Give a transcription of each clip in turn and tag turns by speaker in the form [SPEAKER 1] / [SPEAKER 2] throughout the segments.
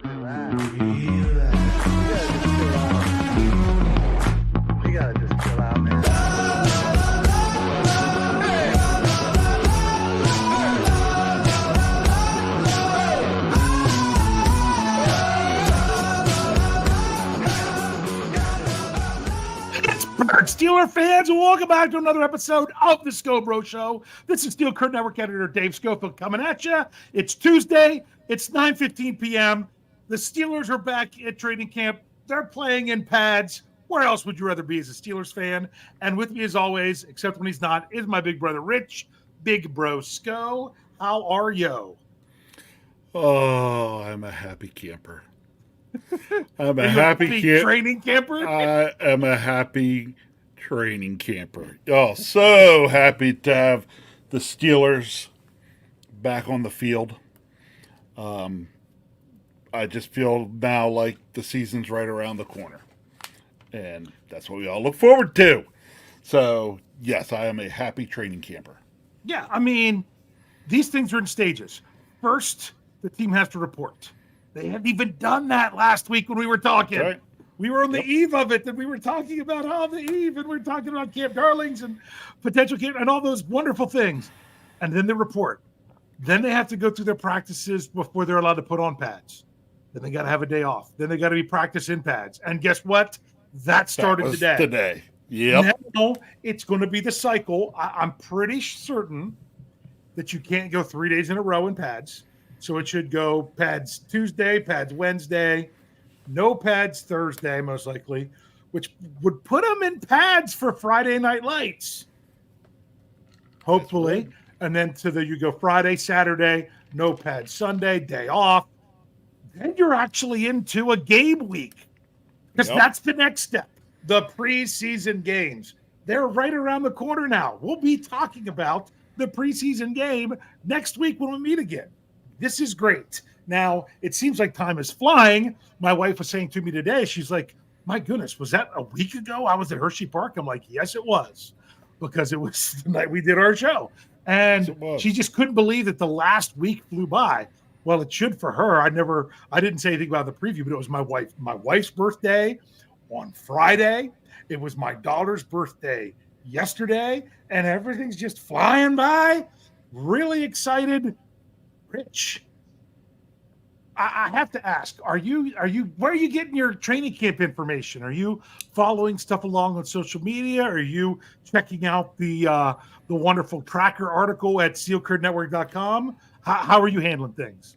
[SPEAKER 1] Relax. You gotta just chill out, man.
[SPEAKER 2] Steeler fans, welcome back to another episode of the Scho Bro Show. This is Steel Curtain Network editor Dave Schofield coming at you. It's Tuesday. It's 9:15 p.m. The Steelers are back at training camp. They're playing in pads. Where else would you rather be as a Steelers fan? And with me, as always, except when he's not, is my big brother Rich, Big Bro Scho. How are you?
[SPEAKER 3] Oh, I'm a happy camper. I'm a happy
[SPEAKER 2] training camper.
[SPEAKER 3] I am a happy training camper. Oh, so happy to have the Steelers back on the field. I just feel now like the season's right around the corner, and that's what we all look forward to. So, yes, I am a happy training camper.
[SPEAKER 2] Yeah, I mean, these things are in stages. First, the team has to report. They hadn't even done that last week when we were talking.
[SPEAKER 3] Right.
[SPEAKER 2] We were on the eve of it, and we were talking about the eve, and we were talking about Camp Darlings and potential camp and all those wonderful things. And then the report. Then they have to go through their practices before they're allowed to put on pads. Then they got to have a day off. Then they got to be practice in pads. And guess what? That started
[SPEAKER 3] today. Yep.
[SPEAKER 2] Now it's going to be the cycle. I'm pretty certain that you can't go 3 days in a row in pads. So it should go pads Tuesday, pads Wednesday, no pads Thursday, most likely, which would put them in pads for Friday Night Lights. Hopefully. And then you go Friday, Saturday, no pads Sunday, day off. Then you're actually into a game week because that's the next step. The preseason games. They're right around the corner now. We'll be talking about the preseason game next week when we meet again. This is great. Now, it seems like time is flying. My wife was saying to me today, she's like, my goodness, was that a week ago I was at Hershey Park? I'm like, yes, it was, because it was the night we did our show. And she just couldn't believe that the last week flew by. Well, it should for her. I didn't say anything about the preview, but it was my wife's birthday on Friday. It was my daughter's birthday yesterday, and everything's just flying by. Really excited. Rich, I have to ask, where are you getting your training camp information? Are you following stuff along on social media? Are you checking out the wonderful tracker article at SteelCurtainNetwork.com? How are you handling things?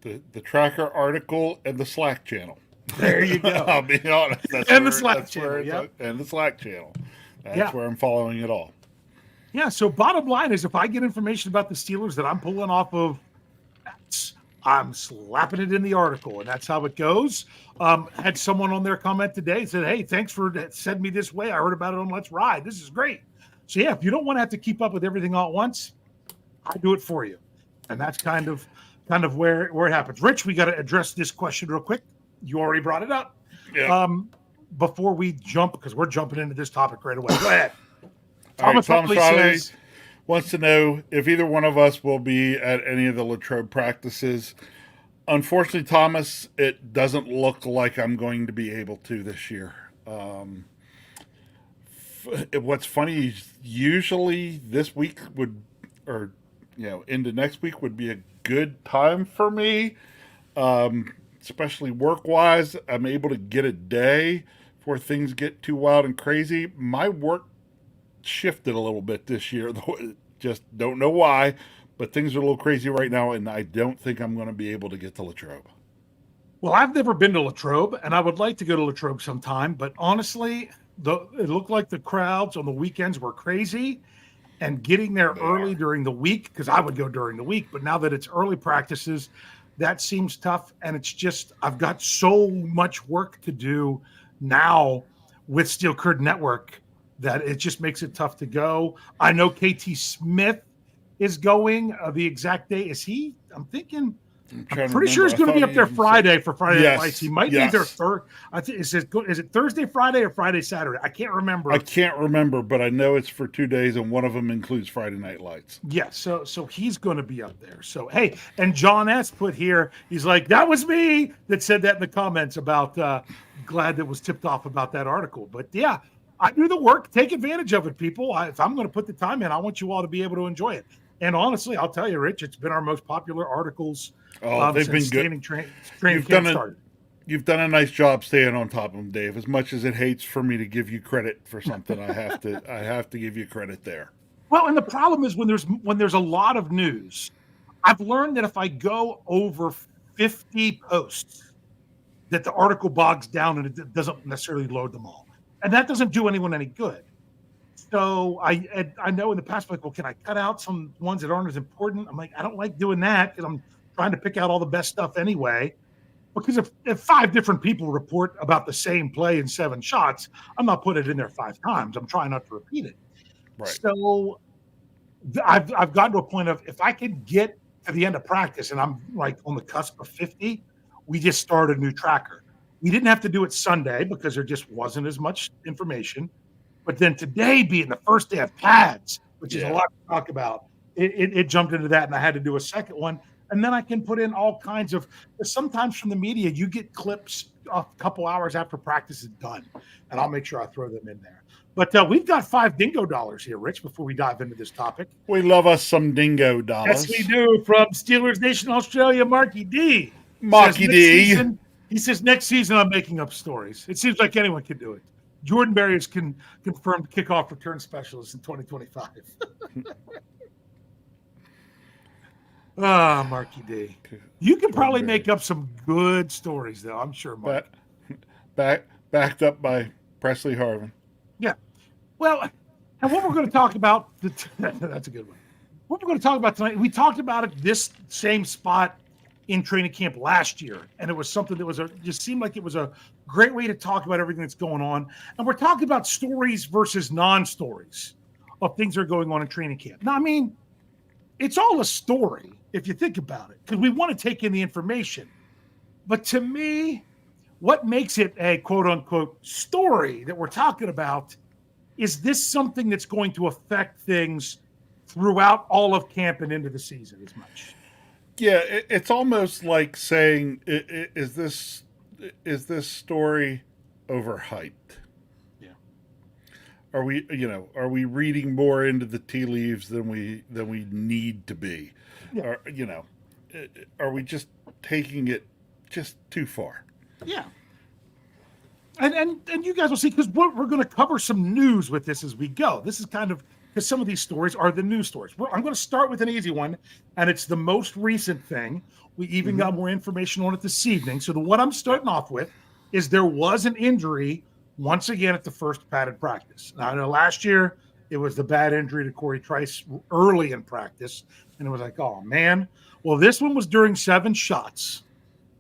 [SPEAKER 3] The tracker article and the Slack channel.
[SPEAKER 2] There you go.
[SPEAKER 3] I'll be honest.
[SPEAKER 2] The Slack channel.
[SPEAKER 3] And the Slack channel. That's where I'm following it all.
[SPEAKER 2] Yeah, so bottom line is if I get information about the Steelers that I'm pulling off of, I'm slapping it in the article, and that's how it goes. Had someone on their comment today said, hey, thanks for sending me this way. I heard about it on Let's Ride. This is great. So, yeah, if you don't want to have to keep up with everything all at once, I do it for you. And that's kind of where it happens. Rich, we got to address this question real quick. You already brought it up.
[SPEAKER 3] Yeah.
[SPEAKER 2] Before we jump, because we're jumping into this topic right away. Go ahead.
[SPEAKER 3] Thomas Riley wants to know if either one of us will be at any of the Latrobe practices. Unfortunately, Thomas, it doesn't look like I'm going to be able to this year. What's funny is usually this week into next week would be a good time for me, especially work-wise. I'm able to get a day before things get too wild and crazy. My work shifted a little bit this year, though. Just don't know why, but things are a little crazy right now, and I don't think I'm going to be able to get to Latrobe.
[SPEAKER 2] Well, I've never been to Latrobe, and I would like to go to Latrobe sometime, but honestly, it looked like the crowds on the weekends were crazy, and getting there early during the week, because I would go during the week, but now that it's early practices, that seems tough, and it's just I've got so much work to do now with Steel Curtain Network that it just makes it tough to go. I know KT Smith is going. The exact day is he? I'm thinking I'm pretty sure he's going to be up there Friday for Friday Night Lights. He might be there third. I think is it Thursday, Friday, or Friday, Saturday? I can't remember.
[SPEAKER 3] I can't remember, but I know it's for 2 days, and one of them includes Friday Night Lights.
[SPEAKER 2] Yeah, so he's going to be up there. So hey, and John S put here, he's like, that was me that said that in the comments about glad that was tipped off about that article. But yeah, I do the work. Take advantage of it, people. If I'm going to put the time in, I want you all to be able to enjoy it. And honestly, I'll tell you, Rich, it's been our most popular articles.
[SPEAKER 3] They've been good.
[SPEAKER 2] Training camp started.
[SPEAKER 3] You've done a nice job staying on top of them, Dave. As much as it hates for me to give you credit for something, I have to give you credit there.
[SPEAKER 2] Well, and the problem is when there's a lot of news, I've learned that if I go over 50 posts, that the article bogs down and it doesn't necessarily load them all, and that doesn't do anyone any good. So I know in the past, like, well, can I cut out some ones that aren't as important? I'm like, I don't like doing that because I'm trying to pick out all the best stuff anyway. Because if 5 different people report about the same play in 7 shots, I'm not putting it in there 5 times. I'm trying not to repeat it.
[SPEAKER 3] Right.
[SPEAKER 2] So I've gotten to a point of if I can get to the end of practice and I'm like on the cusp of 50, we just start a new tracker. We didn't have to do it Sunday because there just wasn't as much information. But then today being the first day of pads, which is a lot to talk about, it jumped into that, and I had to do a second one. And then I can put in all kinds of – sometimes from the media, you get clips a couple hours after practice is done, and I'll make sure I throw them in there. But we've got $5 dingo dollars here, Rich, before we dive into this topic.
[SPEAKER 3] We love us some dingo dollars.
[SPEAKER 2] Yes, we do. From Steelers Nation Australia, Marky D. He says, next season I'm making up stories. It seems like anyone can do it. Jordan Berry is confirmed kickoff return specialist in 2025. Marky D. You can probably make up some good stories, though. I'm sure, Mark.
[SPEAKER 3] Backed up by Presley Harvin.
[SPEAKER 2] Yeah. Well, and what we're going to talk about, that's a good one. What we're going to talk about tonight, we talked about it this same spot in training camp last year, and it was something that just seemed like it was a great way to talk about everything that's going on. And we're talking about stories versus non-stories of things that are going on in training camp. Now, I mean, it's all a story if you think about it, because we want to take in the information. But to me, what makes it a quote-unquote story that we're talking about is this something that's going to affect things throughout all of camp and into the season as much?
[SPEAKER 3] Yeah, it's almost like saying, is this story overhyped?
[SPEAKER 2] Yeah.
[SPEAKER 3] Are we reading more into the tea leaves than we need to be?
[SPEAKER 2] Yeah.
[SPEAKER 3] Or, are we just taking it just too far?
[SPEAKER 2] Yeah. And you guys will see, because we're going to cover some news with this as we go. This is kind of, because some of these stories are the news stories. I'm going to start with an easy one, and it's the most recent thing. We even got more information on it this evening. So what I'm starting off with is there was an injury once again at the first padded practice. Now, I know last year it was the bad injury to Corey Trice early in practice, and it was like, oh, man. Well, this one was during 7 shots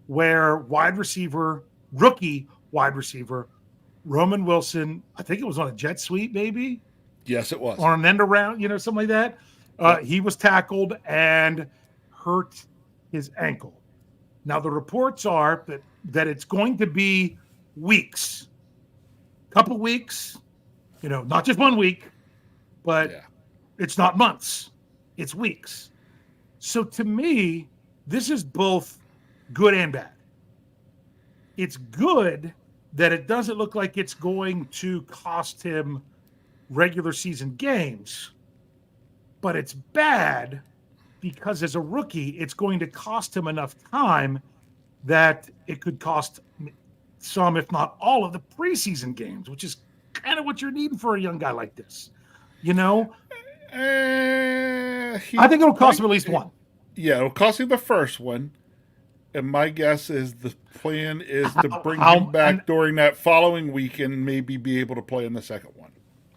[SPEAKER 2] where rookie wide receiver, Roman Wilson, I think it was on a jet sweep maybe?
[SPEAKER 3] Yes, it was.
[SPEAKER 2] On an end around, something like that. He was tackled and hurt his ankle. Now, the reports are that it's going to be weeks, couple weeks, not just 1 week, but it's not months, it's weeks. So to me, this is both good and bad. It's good that it doesn't look like it's going to cost him regular season games, but it's bad because as a rookie, it's going to cost him enough time that it could cost some, if not all, of the preseason games, which is kind of what you're needing for a young guy like this. I think it'll cost him at least one.
[SPEAKER 3] Yeah, it'll cost him the first one. And my guess is the plan is to bring him back during that following week and maybe be able to play in the second one.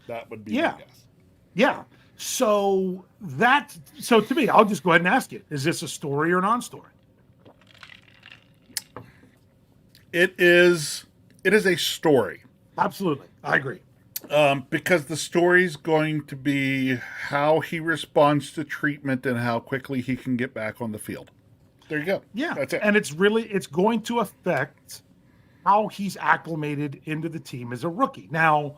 [SPEAKER 3] That would be my guess.
[SPEAKER 2] Yeah. So to me, I'll just go ahead and ask you, is this a story or non-story?
[SPEAKER 3] It is a story.
[SPEAKER 2] Absolutely. I agree.
[SPEAKER 3] Because the story is going to be how he responds to treatment and how quickly he can get back on the field. There you go.
[SPEAKER 2] Yeah.
[SPEAKER 3] That's it.
[SPEAKER 2] And it's going to affect how he's acclimated into the team as a rookie. Now,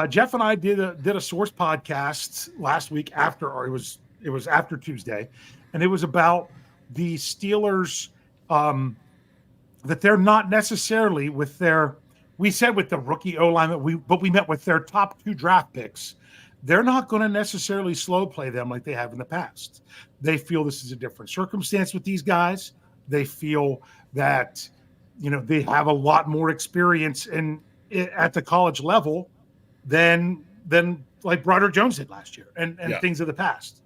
[SPEAKER 2] Jeff and I did a Source podcast last week or it was after Tuesday, and it was about the Steelers, that they're not necessarily with their, we said with the rookie O-line, but we met with their top 2 draft picks. They're not going to necessarily slow play them like they have in the past. They feel this is a different circumstance with these guys. They feel that, they have a lot more experience at the college level than like Broderick Jones did last year and things of the past.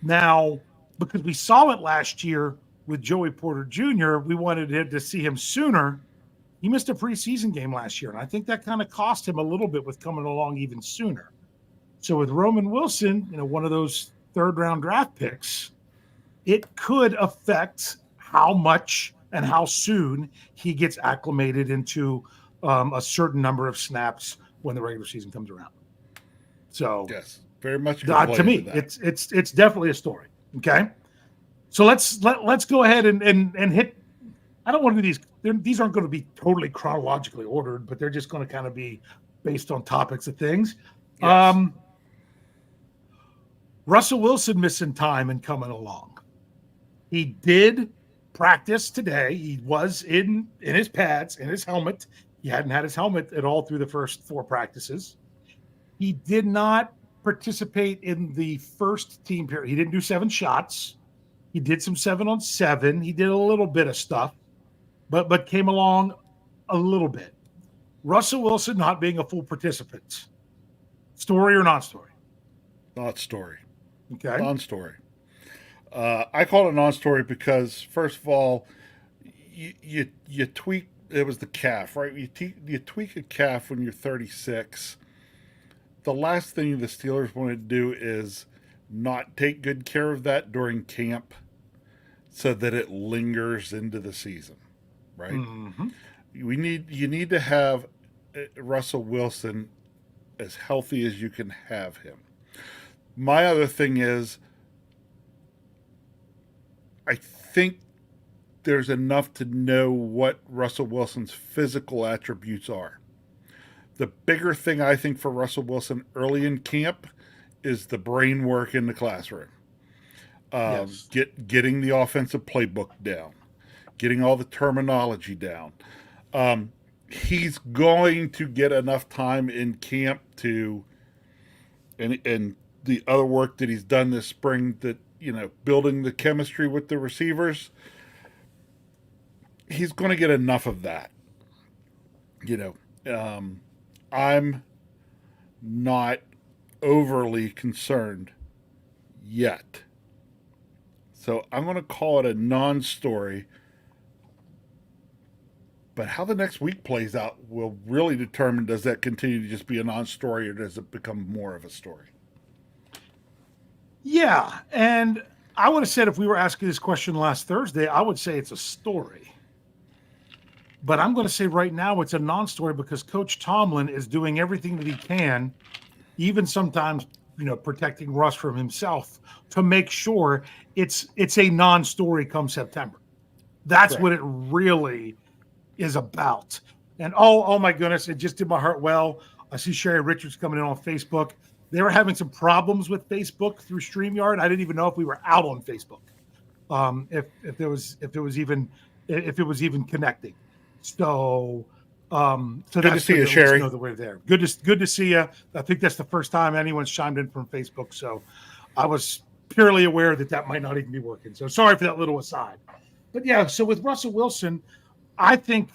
[SPEAKER 2] Now, because we saw it last year with Joey Porter Jr., we wanted to see him sooner. He missed a preseason game last year, and I think that kind of cost him a little bit with coming along even sooner. So with Roman Wilson, one of those 3rd-round draft picks, it could affect how much and how soon he gets acclimated into a certain number of snaps when the regular season comes around. So
[SPEAKER 3] yes, very much.
[SPEAKER 2] To me, it's definitely a story. Okay, so let's go ahead and hit. I don't want to do these. These aren't going to be totally chronologically ordered, but they're just going to kind of be based on topics of things. Yes. Russell Wilson missing time and coming along. He did practice today. He was in his pads, in his helmet. He hadn't had his helmet at all through the first 4 practices. He did not participate in the first team period. He didn't do 7 shots. He did some 7-on-7. He did a little bit of stuff, but came along a little bit. Russell Wilson not being a full participant. Story or non-story?
[SPEAKER 3] Not story.
[SPEAKER 2] Okay.
[SPEAKER 3] Non-story. I call it a non-story because, first of all, you tweak. It was the calf, right? You tweak a calf when you're 36. The last thing the Steelers want to do is not take good care of that during camp so that it lingers into the season, right? Mm-hmm. You need to have Russell Wilson as healthy as you can have him. My other thing is, I think there's enough to know what Russell Wilson's physical attributes are. The bigger thing I think for Russell Wilson early in camp is the brain work in the classroom. Yes. Getting the offensive playbook down, getting all the terminology down. He's going to get enough time in camp to, and the other work that he's done this spring, that, building the chemistry with the receivers, he's going to get enough of that. I'm not overly concerned yet. So I'm going to call it a non-story. But how the next week plays out will really determine, does that continue to just be a non-story or does it become more of a story?
[SPEAKER 2] Yeah, and I would have said if we were asking this question last Thursday, I would say it's a story. But I'm going to say right now it's a non-story because Coach Tomlin is doing everything that he can, even sometimes, protecting Russ from himself, to make sure it's a non-story come September. That's right. What it really is about. And oh my goodness, it just did my heart well. I see Sherry Richards coming in on Facebook. They were having some problems with Facebook through StreamYard. I didn't even know if we were out on Facebook, if it was even connecting. So
[SPEAKER 3] good to see you, Sherry.
[SPEAKER 2] Know that we're there. Good to see you. I think that's the first time anyone's chimed in from Facebook. So I was purely aware that might not even be working. So sorry for that little aside. But yeah, so with Russell Wilson, I think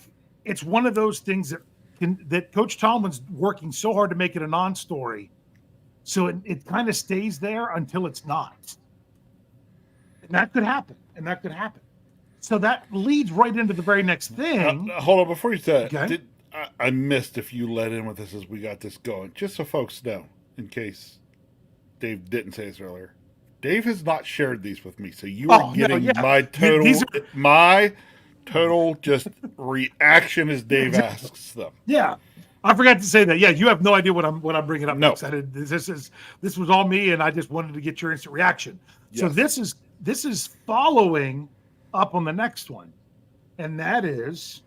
[SPEAKER 2] it's one of those things that Coach Tomlin's working so hard to make it a non-story. So it kind of stays there until it's not. And that could happen. So that leads right into the very next thing.
[SPEAKER 3] Hold on, before you say that, okay. I missed if you let in with this as we got this going. Just so folks know, in case Dave didn't say this earlier, Dave has not shared these with me, so you are getting my total just reaction as Dave asks them.
[SPEAKER 2] Yeah, I forgot to say that. Yeah, you have no idea what I'm bringing up.
[SPEAKER 3] No,
[SPEAKER 2] this was all me, and I just wanted to get your instant reaction. Yes. So this is following up on the next one, and that is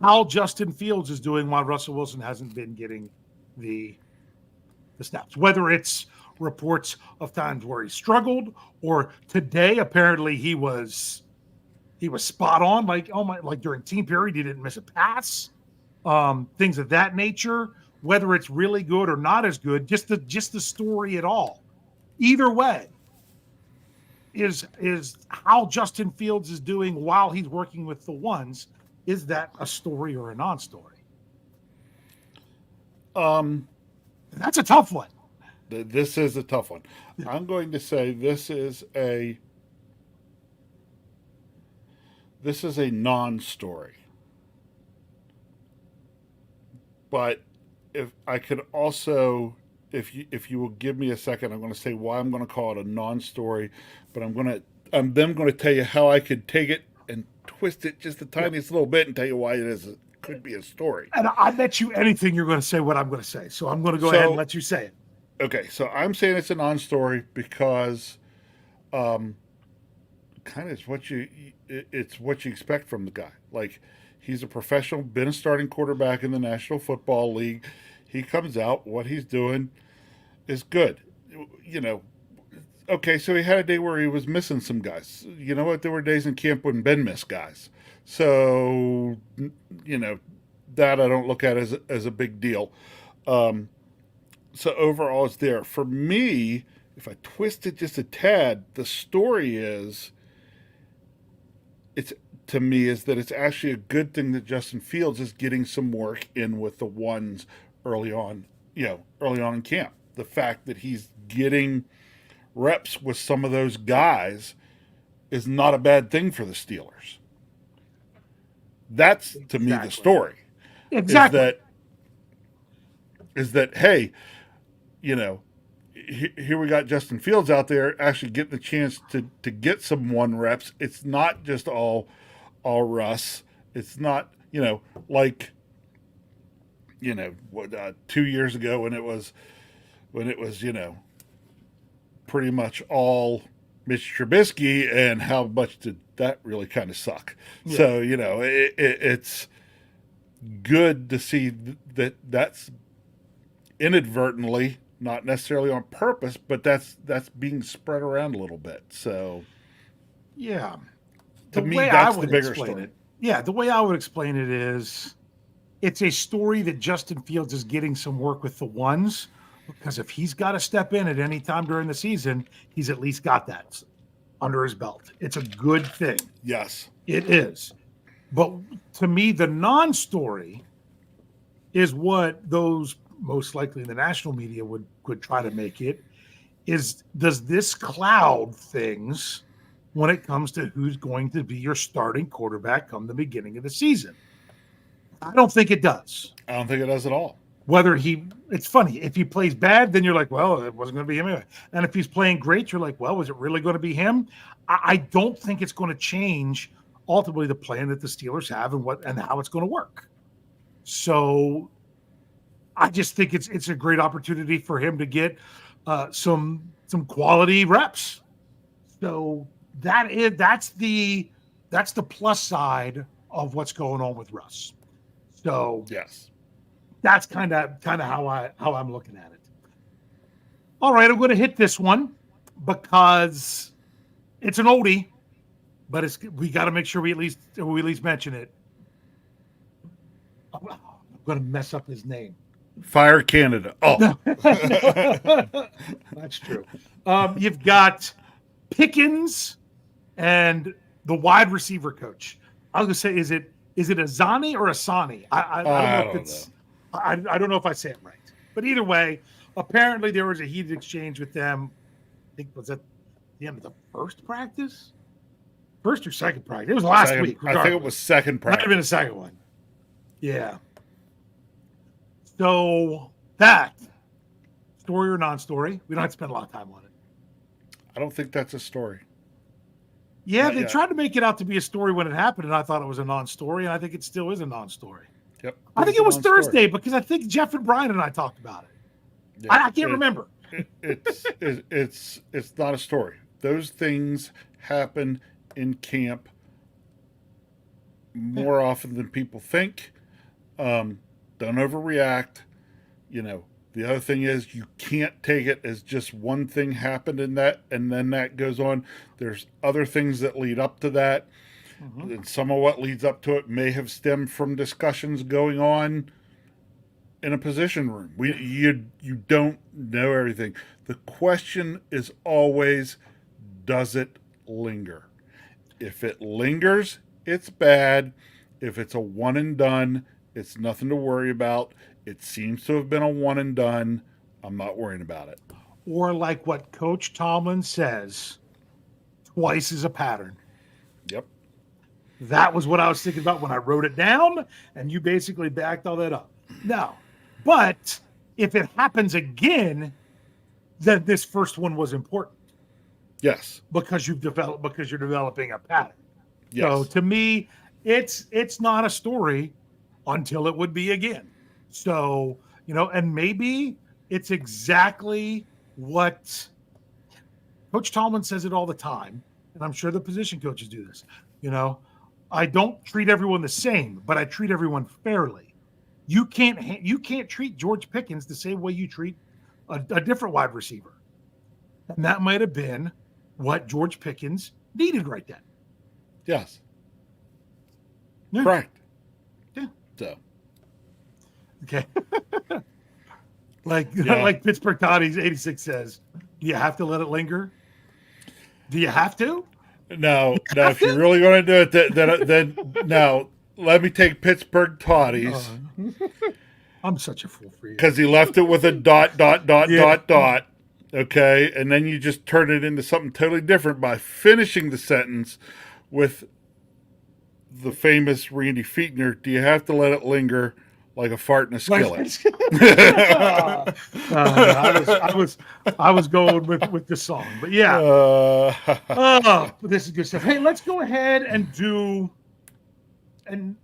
[SPEAKER 2] how Justin Fields is doing while Russell Wilson hasn't been getting the snaps. Whether it's reports of times where he struggled, or today apparently he was spot on, like during team period he didn't miss a pass, things of that nature. Whether it's really good or not as good, just the story at all. Either way, is how Justin Fields is doing while he's working with the ones. Is that a story or a non-story? That's a tough one.
[SPEAKER 3] This is a tough one. I'm going to say this is a non-story. But if I could also, if you will give me a second, I'm going to say why I'm going to call it a non-story, but I'm then going to tell you how I could take it and twist it just the tiniest little bit and tell you why it could be a story.
[SPEAKER 2] And I bet you anything you're going to say what I'm going to say. So I'm going to go ahead and let you say it.
[SPEAKER 3] Okay, so I'm saying it's a non-story because kind of it's what you expect from the guy. Like, he's a professional, been a starting quarterback in the National Football League. He comes out, what he's doing is good. Okay, so he had a day where he was missing some guys. You know what? There were days in camp when Ben missed guys. So, that I don't look at as a big deal. So overall, it's there. For me, if I twist it just a tad, the story is that it's actually a good thing that Justin Fields is getting some work in with the ones early on in camp. The fact that he's getting reps with some of those guys is not a bad thing for the Steelers. That's, to me, the story.
[SPEAKER 2] Exactly.
[SPEAKER 3] Is that hey, here we got Justin Fields out there actually getting the chance to get some one reps. It's not just all Russ. It's not, like, 2 years ago when it was, pretty much all Mitch Trubisky, and how much did that really kind of suck. Yeah. So, it's good to see that's inadvertently, not necessarily on purpose, but that's being spread around a little bit. So,
[SPEAKER 2] yeah,
[SPEAKER 3] to me, that's the bigger story.
[SPEAKER 2] The way I would explain it is, it's a story that Justin Fields is getting some work with the ones, because if he's got to step in at any time during the season, he's at least got that under his belt. It's a good thing.
[SPEAKER 3] Yes,
[SPEAKER 2] it is. But to me, the non-story is what those most likely in the national media would try to make it, is does this cloud things when it comes to who's going to be your starting quarterback come the beginning of the season? I don't think it does.
[SPEAKER 3] I don't think it does at all.
[SPEAKER 2] It's funny, if he plays bad, then you're like, well, it wasn't going to be him anyway. And if he's playing great, you're like, well, was it really going to be him? I don't think it's going to change ultimately the plan that the Steelers have and how it's going to work. So I just think it's a great opportunity for him to get some quality reps. So that's the plus side of what's going on with Russ. So
[SPEAKER 3] yes,
[SPEAKER 2] that's kind of how I'm looking at it. All right, I'm going to hit this one because it's an oldie, but we got to make sure we at least mention it. I'm going to mess up his name.
[SPEAKER 3] Fire Canada. Oh,
[SPEAKER 2] that's true. You've got Pickens and the wide receiver coach. I was going to say, is it Azani or Asani? I don't know if it's. I don't know if I say it right, but either way, apparently there was a heated exchange with them. I think was at the end of the first or second practice. It was last week.
[SPEAKER 3] I think it was second practice.
[SPEAKER 2] Might have been the second one. Yeah. So that story or non-story, we don't have to spend a lot of time on it.
[SPEAKER 3] I don't think that's a story.
[SPEAKER 2] Yeah, they tried to make it out to be a story when it happened, and I thought it was a non-story, and I think it still is a non-story.
[SPEAKER 3] Yep.
[SPEAKER 2] I think it was Thursday because I think Jeff and Brian and I talked about it. Yeah, I can't remember.
[SPEAKER 3] It's not a story. Those things happen in camp more often than people think. Don't overreact. The other thing is you can't take it as just one thing happened in that and then that goes on. There's other things that lead up to that.
[SPEAKER 2] Mm-hmm.
[SPEAKER 3] And some of what leads up to it may have stemmed from discussions going on in a position room. You don't know everything. The question is always, does it linger? If it lingers, it's bad. If it's a one and done, it's nothing to worry about. It seems to have been a one and done. I'm not worrying about it.
[SPEAKER 2] Or like what Coach Tomlin says, twice is a pattern.
[SPEAKER 3] Yep.
[SPEAKER 2] That was what I was thinking about when I wrote it down, and you basically backed all that up. No, but if it happens again, then this first one was important.
[SPEAKER 3] Yes.
[SPEAKER 2] Because you're developing a pattern.
[SPEAKER 3] Yes.
[SPEAKER 2] So to me, it's not a story until it would be again. So, and maybe it's exactly what Coach Tomlin says it all the time, and I'm sure the position coaches do this. I don't treat everyone the same, but I treat everyone fairly. You can't treat George Pickens the same way you treat a different wide receiver. And that might have been what George Pickens needed right then.
[SPEAKER 3] Yes.
[SPEAKER 2] Yeah.
[SPEAKER 3] Correct.
[SPEAKER 2] Yeah.
[SPEAKER 3] So.
[SPEAKER 2] Okay. Like Pittsburgh Toddy's 86 says, do you have to let it linger? Do you have to?
[SPEAKER 3] No, if you're really going to do it, then no. Let me take Pittsburgh Toddy's.
[SPEAKER 2] I'm such a fool for you.
[SPEAKER 3] Because he left it with a dot. Okay, and then you just turn it into something totally different by finishing the sentence with the famous Randy Fichtner. Do you have to let it linger like a fart in a skillet?
[SPEAKER 2] I was going with the song, but yeah. This is good stuff. Hey, let's go ahead and do. And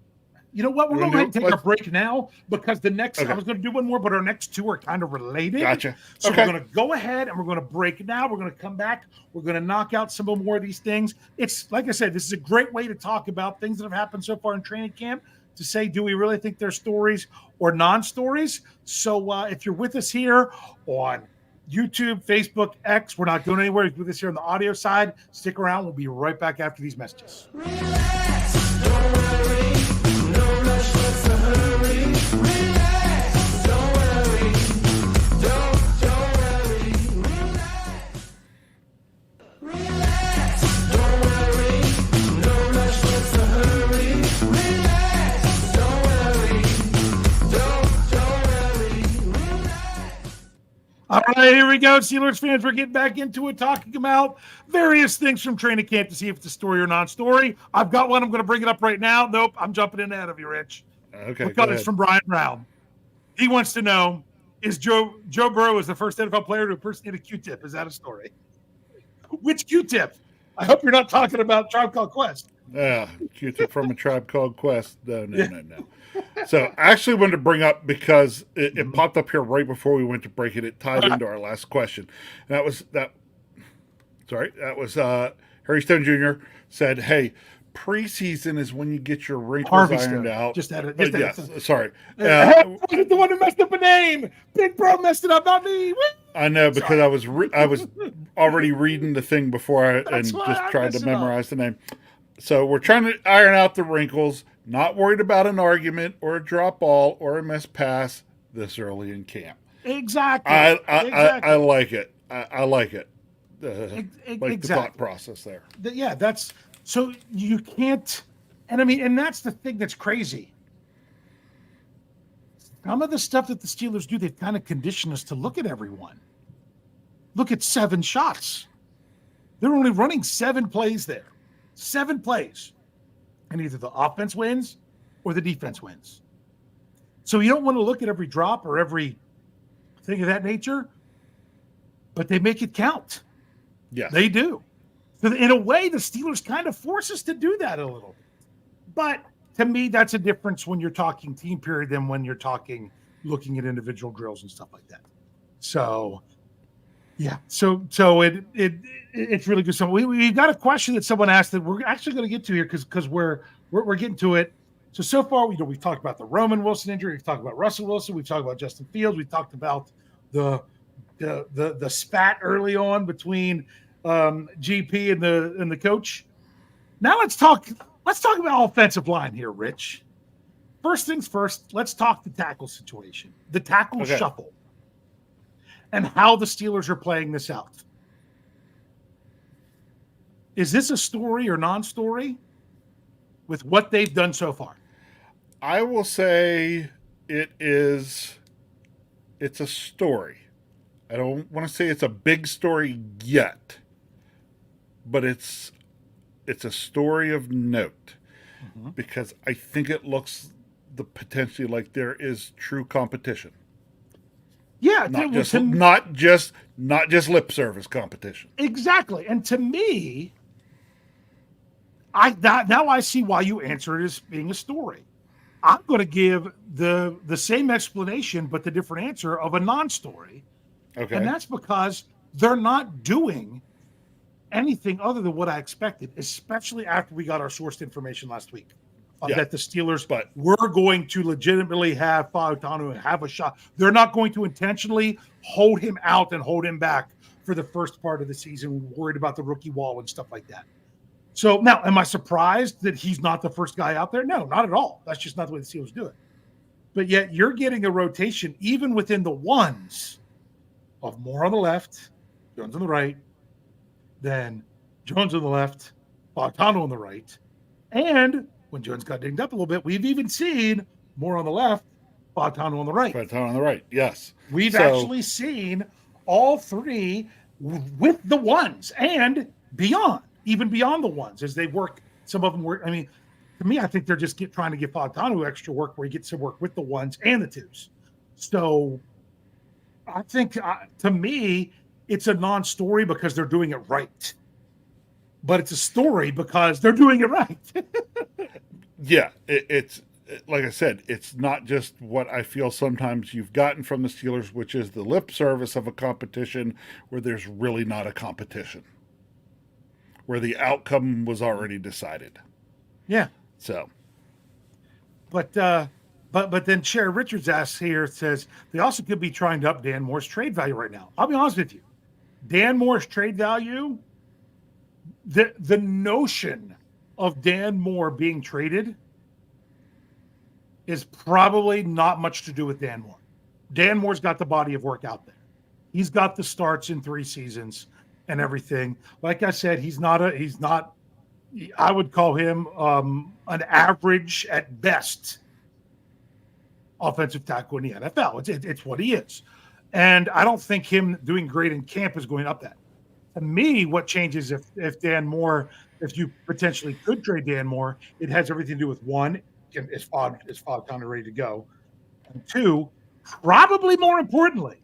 [SPEAKER 2] you know what? We're going to go ahead and take our break now because the next, I was going to do one more, but our next two are kind of related.
[SPEAKER 3] Gotcha.
[SPEAKER 2] So we're going to go ahead and we're going to break now. We're going to come back. We're going to knock out some more of these things. It's like I said, this is a great way to talk about things that have happened so far in training camp, to say, do we really think they're stories or non-stories? So if you're with us here on YouTube, Facebook, X, we're not going anywhere. If you're with us here on the audio side, stick around. We'll be right back after these messages.
[SPEAKER 4] Relax, don't worry, no rush, what's the hurry? Relax, don't worry, don't worry, relax. Relax, don't worry, no rush, what's the hurry? Relax, don't worry, don't worry, relax.
[SPEAKER 2] All right, here we go. Steelers fans, we're getting back into it, talking about various things from training camp to see if it's a story or non-story. I've got one. I'm going to bring it up right now. Nope, I'm jumping in ahead of you, Rich.
[SPEAKER 3] Okay,
[SPEAKER 2] because it's from Brian Brown. He wants to know, is Joe Burrow is the first NFL player to impersonate a Q-tip? Is that a story? Which Q-tip? I hope you're not talking about Tribe Called Quest.
[SPEAKER 3] Yeah, Q-tip from a Tribe Called Quest. No. So I actually wanted to bring up because it popped up here right before we went to break it. It tied into our last question. And that was Harry Stone Jr. said, hey, preseason is when you get your wrinkles ironed out.
[SPEAKER 2] Just added.
[SPEAKER 3] Sorry.
[SPEAKER 2] Hey, wasn't the one who messed up a name. Big Bro messed it up, not me.
[SPEAKER 3] I know, because I was already reading the thing before and just
[SPEAKER 2] I
[SPEAKER 3] tried to
[SPEAKER 2] messed it
[SPEAKER 3] memorize the name. So we're trying to iron out the wrinkles, not worried about an argument or a drop ball or a missed pass this early in camp.
[SPEAKER 2] Exactly.
[SPEAKER 3] I like it. I like it. Like the thought process there.
[SPEAKER 2] Yeah, that's so you can't. And I mean, and that's the thing that's crazy. Some of the stuff that the Steelers do, they've kind of conditioned us to look at everyone. Look at 7 shots. They're only running 7 plays there. 7 plays. And either the offense wins or the defense wins. So you don't want to look at every drop or every thing of that nature, but they make it count.
[SPEAKER 3] Yeah,
[SPEAKER 2] they do. So in a way, the Steelers kind of force us to do that a little bit. But to me, that's a difference when you're talking team period than when you're talking looking at individual drills and stuff like that. So, yeah. So it's really good. So we've got a question that someone asked that we're actually going to get to here because we're we're getting to it. So far, we've talked about the Roman Wilson injury. We've talked about Russell Wilson. We've talked about Justin Fields. We've talked about the spat early on between GP and the coach. Now let's talk about offensive line here, Rich. First things first, let's talk the tackle situation, the tackle shuffle, and how the Steelers are playing this out. Is this a story or non-story with what they've done so far?
[SPEAKER 3] I will say it's a story. I don't want to say it's a big story yet, but it's a story of note because I think it looks potentially like there is true competition.
[SPEAKER 2] Yeah,
[SPEAKER 3] not just lip service competition.
[SPEAKER 2] Exactly. And to me, now I see why you answer it as being a story. I'm going to give the same explanation, but the different answer of a non-story.
[SPEAKER 3] Okay.
[SPEAKER 2] And that's because they're not doing anything other than what I expected, especially after we got our sourced information last week. That the Steelers were going to legitimately have Fautanu have a shot. They're not going to intentionally hold him out and hold him back for the first part of the season, worried about the rookie wall and stuff like that. So now, am I surprised that he's not the first guy out there? No, not at all. That's just not the way the Steelers do it. But yet you're getting a rotation even within the ones of more on the left, Jones on the right, then Jones on the left, Fautanu on the right, and when Jones got dinged up a little bit, we've even seen more on the left, Fautanu on the right.
[SPEAKER 3] Fautanu on the right, yes.
[SPEAKER 2] We've actually seen all three with the ones and beyond, even beyond the ones as they work. Some of them work. I mean, to me, I think they're just trying to give Fautanu extra work where he gets to work with the ones and the twos. So I think, to me, it's a non-story because they're doing it right. But it's a story because they're doing it right.
[SPEAKER 3] Yeah, it's like I said, it's not just what I feel sometimes you've gotten from the Steelers, which is the lip service of a competition where there's really not a competition, where the outcome was already decided.
[SPEAKER 2] Yeah.
[SPEAKER 3] So.
[SPEAKER 2] But then Sherry Richards asks here, says, they also could be trying to up Dan Moore's trade value right now. I'll be honest with you. Dan Moore's trade value, the notion of Dan Moore being traded is probably not much to do with Dan Moore. Dan Moore's got the body of work out there. He's got the starts in 3 seasons and everything. Like I said, he's not, I would call him an average at best offensive tackle in the NFL. It's what he is. And I don't think him doing great in camp is going up that. To me, what changes if Dan Moore, if you potentially could trade Dan Moore, it has everything to do with one, is Fautanu ready to go? And 2, probably more importantly,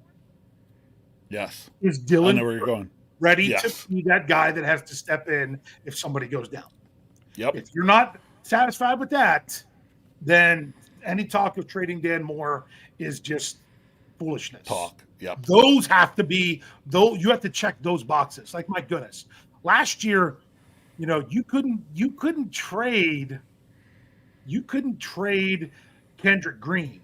[SPEAKER 3] yes,
[SPEAKER 2] is Dylan
[SPEAKER 3] I know where you're going.
[SPEAKER 2] Ready to be that guy that has to step in if somebody goes down.
[SPEAKER 3] Yep.
[SPEAKER 2] If you're not satisfied with that, then any talk of trading Dan Moore is just foolishness.
[SPEAKER 3] Talk. Yep.
[SPEAKER 2] Those have to be, though, you have to check those boxes. Like, my goodness, last year, you couldn't trade Kendrick Green.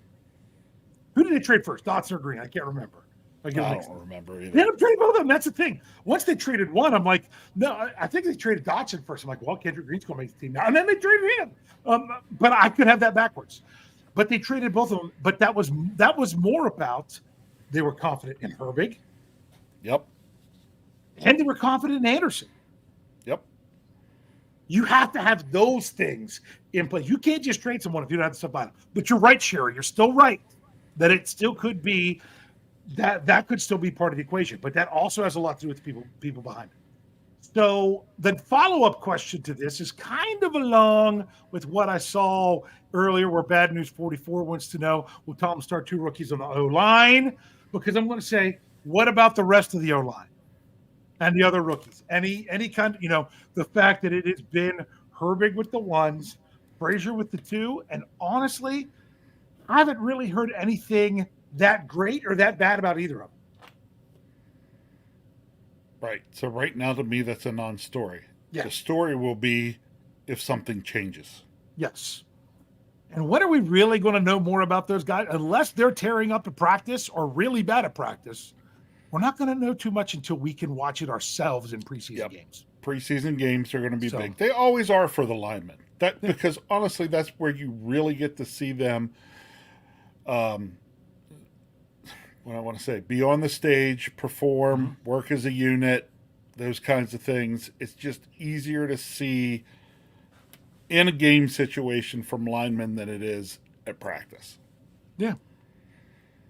[SPEAKER 2] Who did they trade first? Dotson or Green? I can't remember. I don't
[SPEAKER 3] remember either.
[SPEAKER 2] They ended up trading both of them. That's the thing. Once they traded one, I'm like, no, I think they traded Dotson first. I'm like, well, Kendrick Green's going to make the team now. And then they traded him. But I could have that backwards. But they traded both of them. But that was more about they were confident in Herbig.
[SPEAKER 3] Yep.
[SPEAKER 2] And they were confident in Anderson.
[SPEAKER 3] Yep.
[SPEAKER 2] You have to have those things in place. You can't just trade someone if you don't have the stuff behind them. But you're right, Sherry. You're still right that it still could be that could still be part of the equation. But that also has a lot to do with the people behind it. So the follow-up question to this is kind of along with what I saw earlier where Bad News 44 wants to know, will Tom start 2 rookies on the O-line? Because I'm going to say, what about the rest of the O-line and the other rookies? Any kind of, the fact that it has been Herbig with the 1s, Frazier with the 2, and honestly, I haven't really heard anything that great or that bad about either of them.
[SPEAKER 3] Right. So right now, to me, that's a non-story.
[SPEAKER 2] Yeah.
[SPEAKER 3] The story will be if something changes.
[SPEAKER 2] Yes. And when are we really going to know more about those guys? Unless they're tearing up at practice or really bad at practice, we're not going to know too much until we can watch it ourselves in preseason games.
[SPEAKER 3] Preseason games are going to be
[SPEAKER 2] So-
[SPEAKER 3] big. They always are for the linemen. Because honestly, that's where you really get to see them. What I want to say, be on the stage, perform, work as a unit, those kinds of things. It's just easier to see in a game situation from linemen than it is at practice.
[SPEAKER 2] Yeah.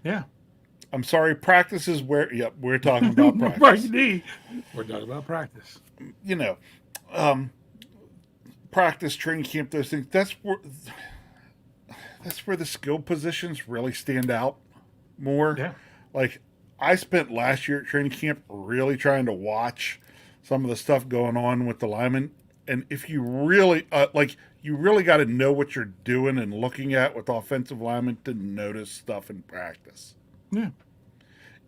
[SPEAKER 2] Yeah.
[SPEAKER 3] I'm sorry, practice is where. Yep, we're talking about practice.
[SPEAKER 2] We're talking about practice.
[SPEAKER 3] You know, practice, training camp, those things. That's where the skill positions really stand out more.
[SPEAKER 2] Yeah.
[SPEAKER 3] Like I spent last year at training camp really trying to watch some of the stuff going on with the linemen, and if you really you really got to know what you're doing and looking at with offensive linemen to notice stuff in practice.
[SPEAKER 2] Yeah.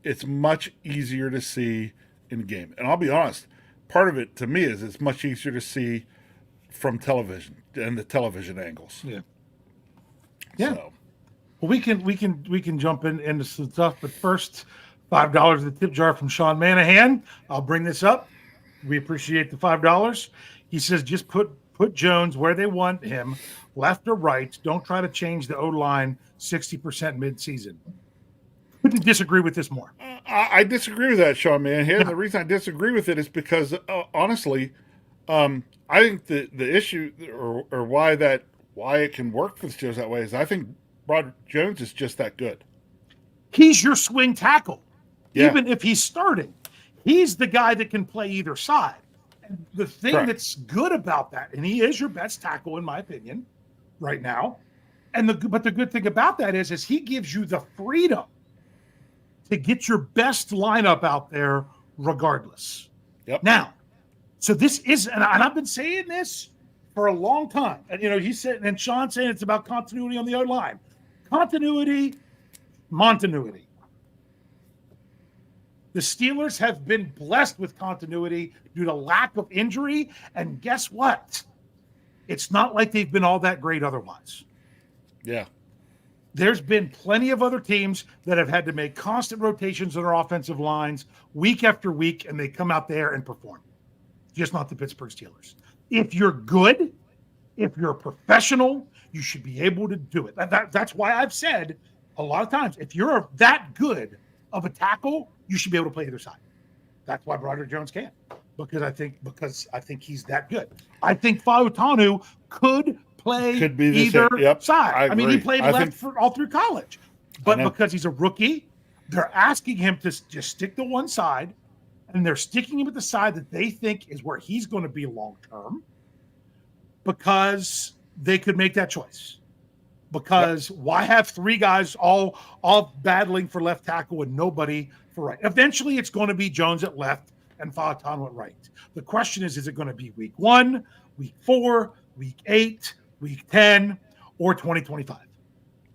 [SPEAKER 3] It's much easier to see in game, and I'll be honest. Part of it to me is it's much easier to see from television and the television angles.
[SPEAKER 2] Yeah. Yeah.
[SPEAKER 3] So,
[SPEAKER 2] Well, we can jump into some stuff, but first, $5 the tip jar from Sean Manahan. I'll bring this up. We appreciate the $5. He says just put Jones where they want him, left or right. Don't try to change the O line 60% midseason. Couldn't disagree with this more.
[SPEAKER 3] I disagree with that, Sean Manahan. The reason I disagree with it is because honestly, I think the issue or why it can work for the Steelers that way is I think Broderick Jones is just that good.
[SPEAKER 2] He's your swing tackle.
[SPEAKER 3] Yeah.
[SPEAKER 2] Even if he's starting, he's the guy that can play either side. And the thing
[SPEAKER 3] Correct.
[SPEAKER 2] that's good about that, and he is your best tackle in my opinion right now. But the good thing about that is he gives you the freedom to get your best lineup out there regardless.
[SPEAKER 3] Yep.
[SPEAKER 2] Now, so this is, and I've been saying this for a long time. And, he said, and Sean saying it's about continuity on the O-line. Continuity, montinuity. The Steelers have been blessed with continuity due to lack of injury. And guess what? It's not like they've been all that great otherwise.
[SPEAKER 3] Yeah.
[SPEAKER 2] There's been plenty of other teams that have had to make constant rotations on their offensive lines week after week, and they come out there and perform. Just not the Pittsburgh Steelers. If you're good, if you're a professional, you should be able to do it. That's why I've said a lot of times, if you're that good of a tackle, you should be able to play either side. That's why Broderick Jones can, because I think he's that good. I think Fautanu could play either side. I mean, he played left for all through college, but because he's a rookie, they're asking him to just stick to one side, and they're sticking him with the side that they think is where he's going to be long term, because they could make that choice. Because why have three guys all battling for left tackle and nobody for right? Eventually, it's going to be Jones at left and Fautanu at right. The question is it going to be week 1, week 4, week 8, week 10, or 2025?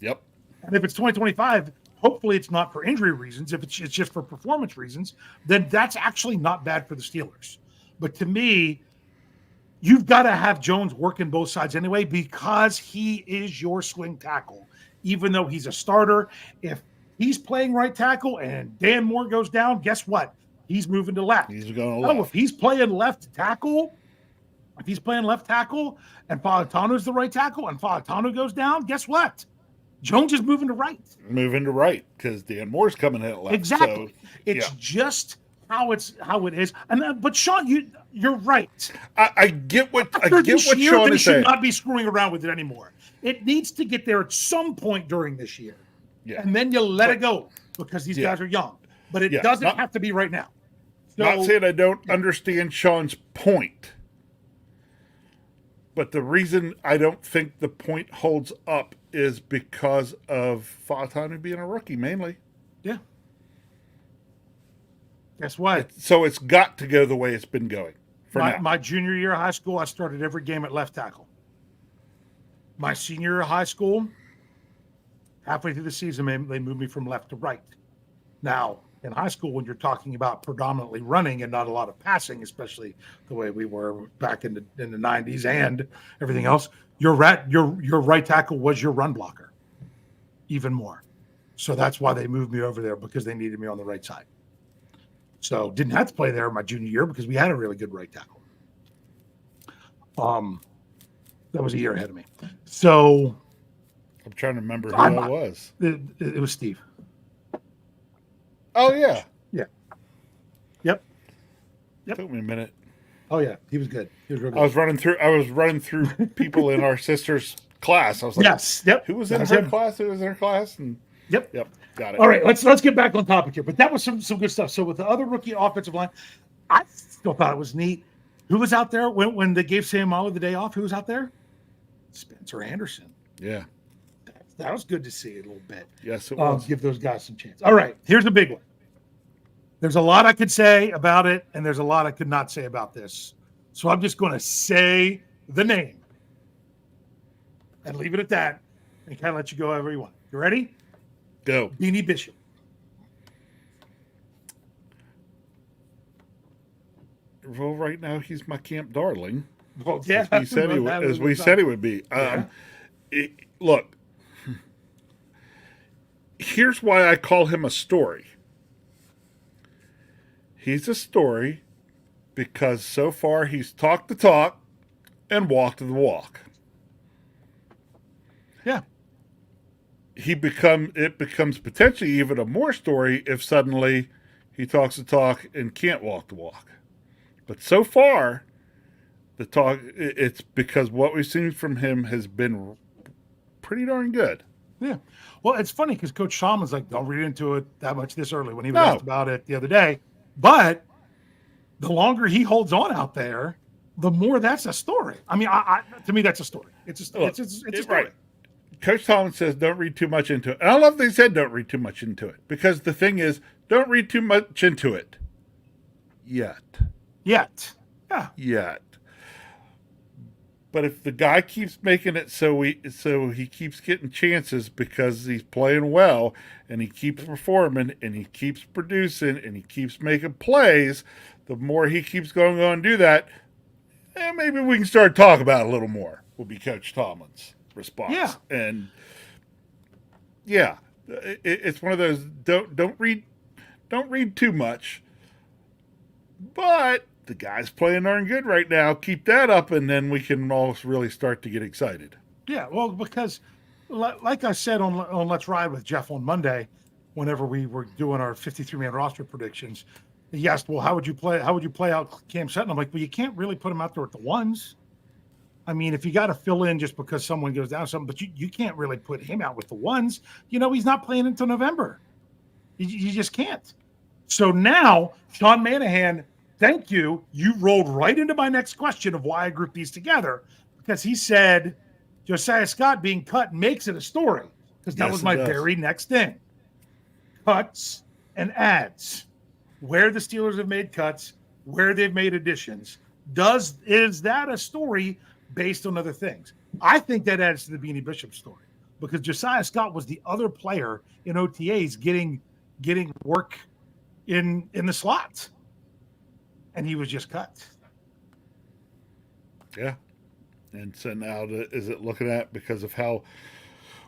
[SPEAKER 3] Yep.
[SPEAKER 2] And if it's 2025, hopefully it's not for injury reasons. If it's just for performance reasons, then that's actually not bad for the Steelers. But to me, you've got to have Jones working both sides anyway, because he is your swing tackle. Even though he's a starter, if he's playing right tackle and Dan Moore goes down, guess what? He's moving to left.
[SPEAKER 3] He's going to left.
[SPEAKER 2] If he's playing left tackle and Fautanu's the right tackle and Fautanu goes down, guess what? Jones is moving to right.
[SPEAKER 3] Moving to right because Dan Moore's coming in at left.
[SPEAKER 2] Exactly.
[SPEAKER 3] So,
[SPEAKER 2] it's just how it is. And but Sean, you're right.
[SPEAKER 3] I get what Sean
[SPEAKER 2] they
[SPEAKER 3] is
[SPEAKER 2] should
[SPEAKER 3] saying.
[SPEAKER 2] not be screwing around with it anymore. It needs to get there at some point during this year.
[SPEAKER 3] Yeah.
[SPEAKER 2] And then you let it go because these guys are young. But it doesn't have to be right now. So,
[SPEAKER 3] Not saying I don't understand Sean's point. But the reason I don't think the point holds up is because of Fautanu being a rookie, mainly.
[SPEAKER 2] yeah. Guess what?
[SPEAKER 3] So it's got to go the way it's been going for now.
[SPEAKER 2] My junior year of high school, I started every game at left tackle. My senior year of high school, halfway through the season, they moved me from left to right. Now, in high school when you're talking about predominantly running and not a lot of passing, especially the way we were back in the 90s and everything else. Your right tackle was your run blocker, even more. So that's why they moved me over there, because they needed me on the right side. So didn't have to play there my junior year because we had a really good right tackle. That was a year ahead of me. So
[SPEAKER 3] I'm trying to remember who that was.
[SPEAKER 2] It was Steve.
[SPEAKER 3] Oh yeah.
[SPEAKER 2] Yeah. Yep.
[SPEAKER 3] Took me a minute.
[SPEAKER 2] Oh yeah, he was good. He was real good.
[SPEAKER 3] I was running through people in our sister's class. I was like,
[SPEAKER 2] yes. Yep.
[SPEAKER 3] who was in
[SPEAKER 2] That's
[SPEAKER 3] her
[SPEAKER 2] him.
[SPEAKER 3] class? Who was in her class? And
[SPEAKER 2] Yep.
[SPEAKER 3] Got it.
[SPEAKER 2] All right, let's get back on topic here. But that was some good stuff. So with the other rookie offensive line, I still thought it was neat. Who was out there when they gave Sam Molly the day off? Who was out there? Spencer Anderson.
[SPEAKER 3] Yeah.
[SPEAKER 2] That was good to see a little bit.
[SPEAKER 3] Yes, it was.
[SPEAKER 2] Give those guys some chance. All right, here's a big one. There's a lot I could say about it, and there's a lot I could not say about this. So I'm just going to say the name and leave it at that, and kind of let you go however you want. You ready?
[SPEAKER 3] Go.
[SPEAKER 2] Beanie Bishop.
[SPEAKER 3] Well, right now he's my camp darling.
[SPEAKER 2] Well, yeah,
[SPEAKER 3] As we said he would be. Look, here's why I call him a story. He's a story because so far he's talked the talk and walked the walk.
[SPEAKER 2] Yeah.
[SPEAKER 3] It becomes potentially even a more story if suddenly he talks the talk and can't walk the walk. But so far, the talk, it's because what we've seen from him has been pretty darn good.
[SPEAKER 2] Yeah. Well, it's funny because Coach Shulman's like, don't read into it that much this early when he was
[SPEAKER 3] No.
[SPEAKER 2] asked about it the other day. But the longer he holds on out there, the more that's a story. I mean, to me, that's a story. It's a story.
[SPEAKER 3] Look,
[SPEAKER 2] It's a
[SPEAKER 3] it's
[SPEAKER 2] story.
[SPEAKER 3] right. Coach Tomlin says don't read too much into it. And I love they said don't read too much into it because the thing is, don't read too much into it yet.
[SPEAKER 2] Yeah.
[SPEAKER 3] But if the guy keeps making it so he keeps getting chances because he's playing well and he keeps performing and he keeps producing and he keeps making plays, the more he keeps going on and do that, maybe we can start talking about it a little more. Will be Coach Tomlin's response.
[SPEAKER 2] Yeah.
[SPEAKER 3] And yeah, it's one of those don't read too much, but the guy's playing darn good right now. Keep that up, and then we can all really start to get excited.
[SPEAKER 2] Yeah. Well, because like I said on Let's Ride with Jeff on Monday, whenever we were doing our 53-man roster predictions, he asked, well, how would you play out Cam Sutton? I'm like, well, you can't really put him out there with the ones. I mean, if you got to fill in just because someone goes down something, but you can't really put him out with the ones. He's not playing until November. You just can't. So now, Sean Manahan, thank you. You rolled right into my next question of why I grouped these together, because he said Josiah Scott being cut makes it a story, because that was my very next thing. Cuts and adds. Where the Steelers have made cuts, where they've made additions. Is that a story based on other things? I think that adds to the Beanie Bishop story, because Josiah Scott was the other player in OTAs getting work in the slot, and he was just cut.
[SPEAKER 3] Yeah. And so now is it looking at because of how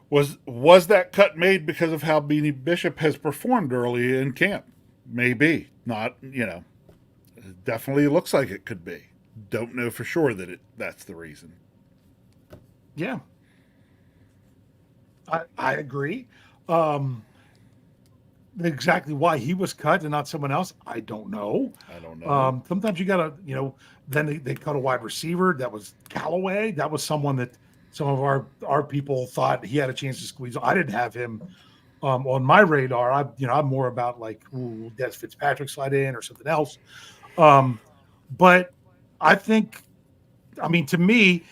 [SPEAKER 3] was that cut made because of how Beanie Bishop has performed early in camp? Maybe. Not, it definitely looks like it could be. Don't know for sure that's the reason.
[SPEAKER 2] Yeah. I agree. Exactly why he was cut and not someone else, I don't know. Sometimes you gotta, then they cut a wide receiver. That was Callaway. That was someone that some of our people thought he had a chance to squeeze. I didn't have him on my radar. I'm more about like, does Fitzpatrick slide in or something else? But I think, to me,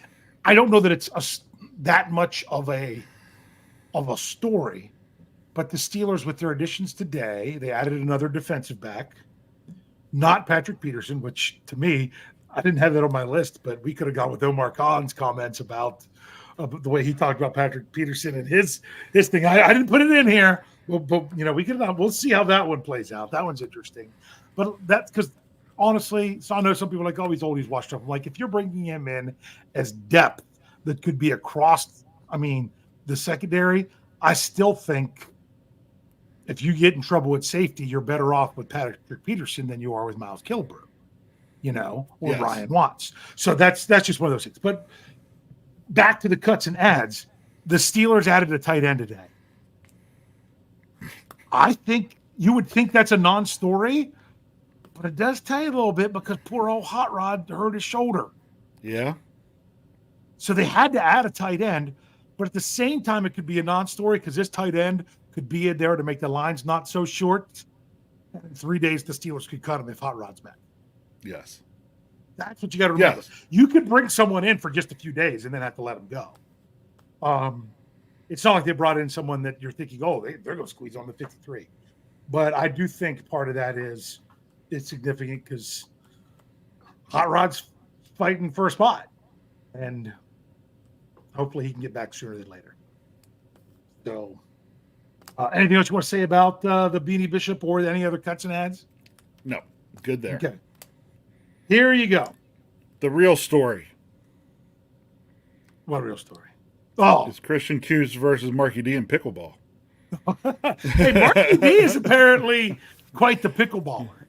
[SPEAKER 2] I don't know that it's that much of a story. But the Steelers, with their additions today, they added another defensive back, not Patrick Peterson, which to me, I didn't have that on my list, but we could have gone with Omar Khan's comments about the way he talked about Patrick Peterson and his thing. I didn't put it in here, But we'll see how that one plays out. That one's interesting. But that's because honestly, so I know some people are like, oh, he's old, he's washed up. I'm like, if you're bringing him in as depth that could be across, the secondary, I still think if you get in trouble with safety, you're better off with Patrick Peterson than you are with Miles Kilbrew, or
[SPEAKER 3] Yes.
[SPEAKER 2] Ryan Watts. So that's just one of those things. But back to the cuts and adds, the Steelers added a tight end today. I think you would think that's a non-story, but it does tell you a little bit because poor old Hot Rod hurt his shoulder.
[SPEAKER 3] Yeah.
[SPEAKER 2] So they had to add a tight end, but at the same time, it could be a non-story because this tight end could be in there to make the lines not so short. And in 3 days, the Steelers could cut him if Hot Rod's back.
[SPEAKER 3] Yes.
[SPEAKER 2] That's what you got to remember.
[SPEAKER 3] Yes.
[SPEAKER 2] You could bring someone in for just a few days and then have to let them go. It's not like they brought in someone that you're thinking, oh, they're going to squeeze on the 53. But I do think part of that is it's significant because Hot Rod's fighting for a spot. And hopefully he can get back sooner than later. So anything else you want to say about the Beanie Bishop or any other cuts and ads?
[SPEAKER 3] No. Good there.
[SPEAKER 2] Okay. Here you go.
[SPEAKER 3] The real story
[SPEAKER 2] What real story? Oh,
[SPEAKER 3] is Christian Cuse versus Marky D in pickleball.
[SPEAKER 2] hey, Marky D is apparently quite the pickleballer.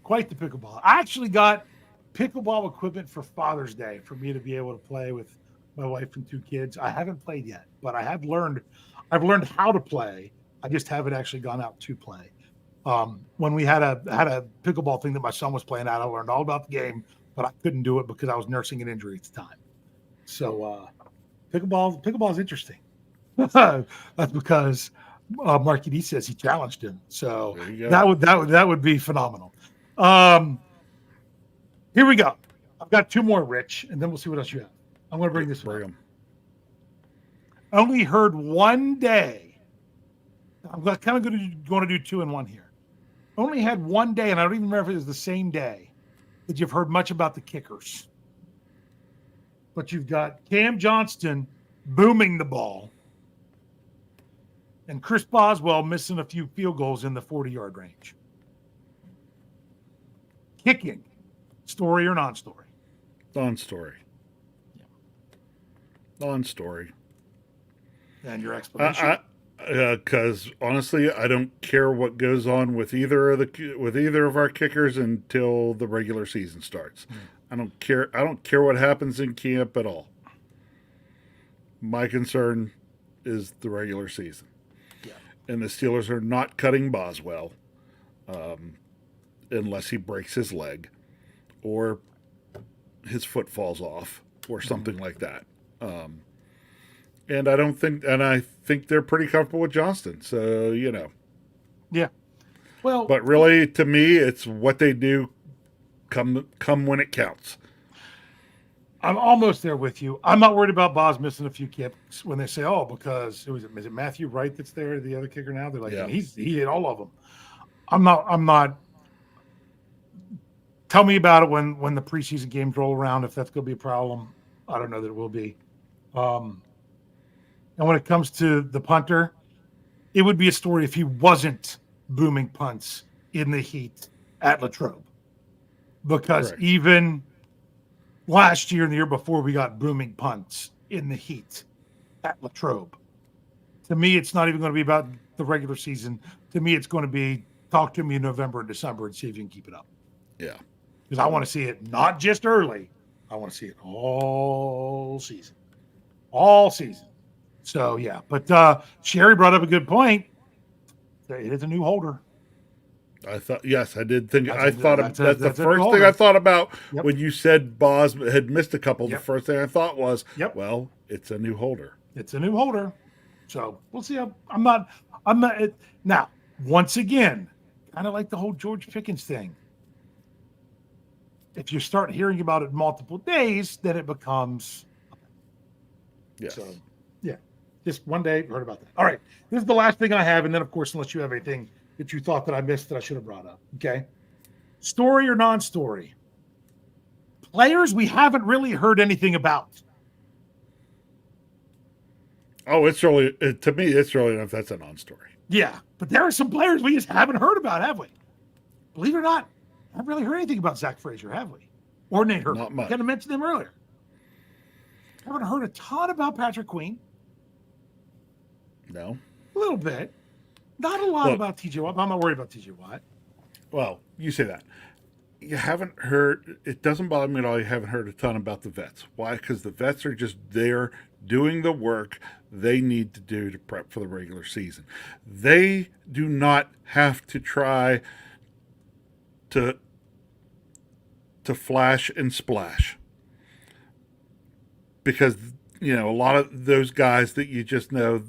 [SPEAKER 2] Quite the pickleballer. I actually got pickleball equipment for Father's Day for me to be able to play with my wife and 2 kids. I haven't played yet, but I've learned how to play. I just haven't actually gone out to play. When we had a pickleball thing that my son was playing at, I learned all about the game, but I couldn't do it because I was nursing an injury at the time. So pickleball is interesting. That's because Marky D says he challenged him. So that would be phenomenal. Here we go. I've got 2 more, Rich, and then we'll see what else you have. I'm going to bring this one. I only heard one day. I'm kind of going to do 2 in 1 here. Only had one day, and I don't even remember if it was the same day, that you've heard much about the kickers. But you've got Cam Johnston booming the ball and Chris Boswell missing a few field goals in the 40-yard range. Kicking, story or non-story?
[SPEAKER 3] Non-story. Non-story.
[SPEAKER 2] And your explanation?
[SPEAKER 3] Because honestly, I don't care what goes on with either of our kickers until the regular season starts. I don't care what happens in camp at all. My concern is the regular season.
[SPEAKER 2] Yeah.
[SPEAKER 3] And the Steelers are not cutting Boswell unless he breaks his leg or his foot falls off or something like that. And I think they're pretty comfortable with Johnston. So,
[SPEAKER 2] Yeah. Well,
[SPEAKER 3] but really, to me, it's what they do come when it counts.
[SPEAKER 2] I'm almost there with you. I'm not worried about Boz missing a few kicks when they say, oh, because is it Matthew Wright that's there, the other kicker now? They're like,
[SPEAKER 3] Yeah.
[SPEAKER 2] he hit all of them. I'm not. Tell me about it when the preseason games roll around, if that's going to be a problem. I don't know that it will be. And when it comes to the punter, it would be a story if he wasn't booming punts in the heat at Latrobe. Because
[SPEAKER 3] Correct.
[SPEAKER 2] even last year and the year before, we got booming punts in the heat at Latrobe. To me, it's not even going to be about the regular season. To me, it's going to be talk to me in November and December and see if you can keep it up.
[SPEAKER 3] Yeah.
[SPEAKER 2] Because I want to see it not just early. I want to see it all season. All season. So, yeah. But Sherry brought up a good point. It is a new holder.
[SPEAKER 3] I thought, yes, I did think.
[SPEAKER 2] That's
[SPEAKER 3] That's the
[SPEAKER 2] a
[SPEAKER 3] first
[SPEAKER 2] new
[SPEAKER 3] thing I
[SPEAKER 2] holder.
[SPEAKER 3] thought about
[SPEAKER 2] Yep.
[SPEAKER 3] when you said Boz had missed a couple.
[SPEAKER 2] Yep.
[SPEAKER 3] The first thing I thought was,
[SPEAKER 2] Yep.
[SPEAKER 3] well, it's a new holder.
[SPEAKER 2] It's a new holder. So we'll see. I'm not. Now, once again, kind of like the whole George Pickens thing. If you start hearing about it multiple days, then it becomes.
[SPEAKER 3] Yes.
[SPEAKER 2] So, yeah. Just one day, heard about that. All right. This is the last thing I have. And then, of course, unless you have anything that you thought that I missed that I should have brought up. Okay. Story or non-story? Players we haven't really heard anything about.
[SPEAKER 3] Oh, it's really to me. It's really enough. That's a non-story.
[SPEAKER 2] Yeah, but there are some players we just haven't heard about, have we? Believe it or not, I haven't really heard anything about Zach Frazier, have we? Or Nate Herbert.
[SPEAKER 3] Not much.
[SPEAKER 2] Kind of mentioned him earlier. Haven't heard a ton about Patrick Queen.
[SPEAKER 3] No.
[SPEAKER 2] A little bit. Not a lot
[SPEAKER 3] Look,
[SPEAKER 2] about TJ Watt. I'm not worried about TJ Watt.
[SPEAKER 3] Well, you say that. You haven't heard. It doesn't bother me at all. You haven't heard a ton about the vets. Why? Because the vets are just there doing the work they need to do to prep for the regular season. They do not have to try to flash and splash, because a lot of those guys that you just know,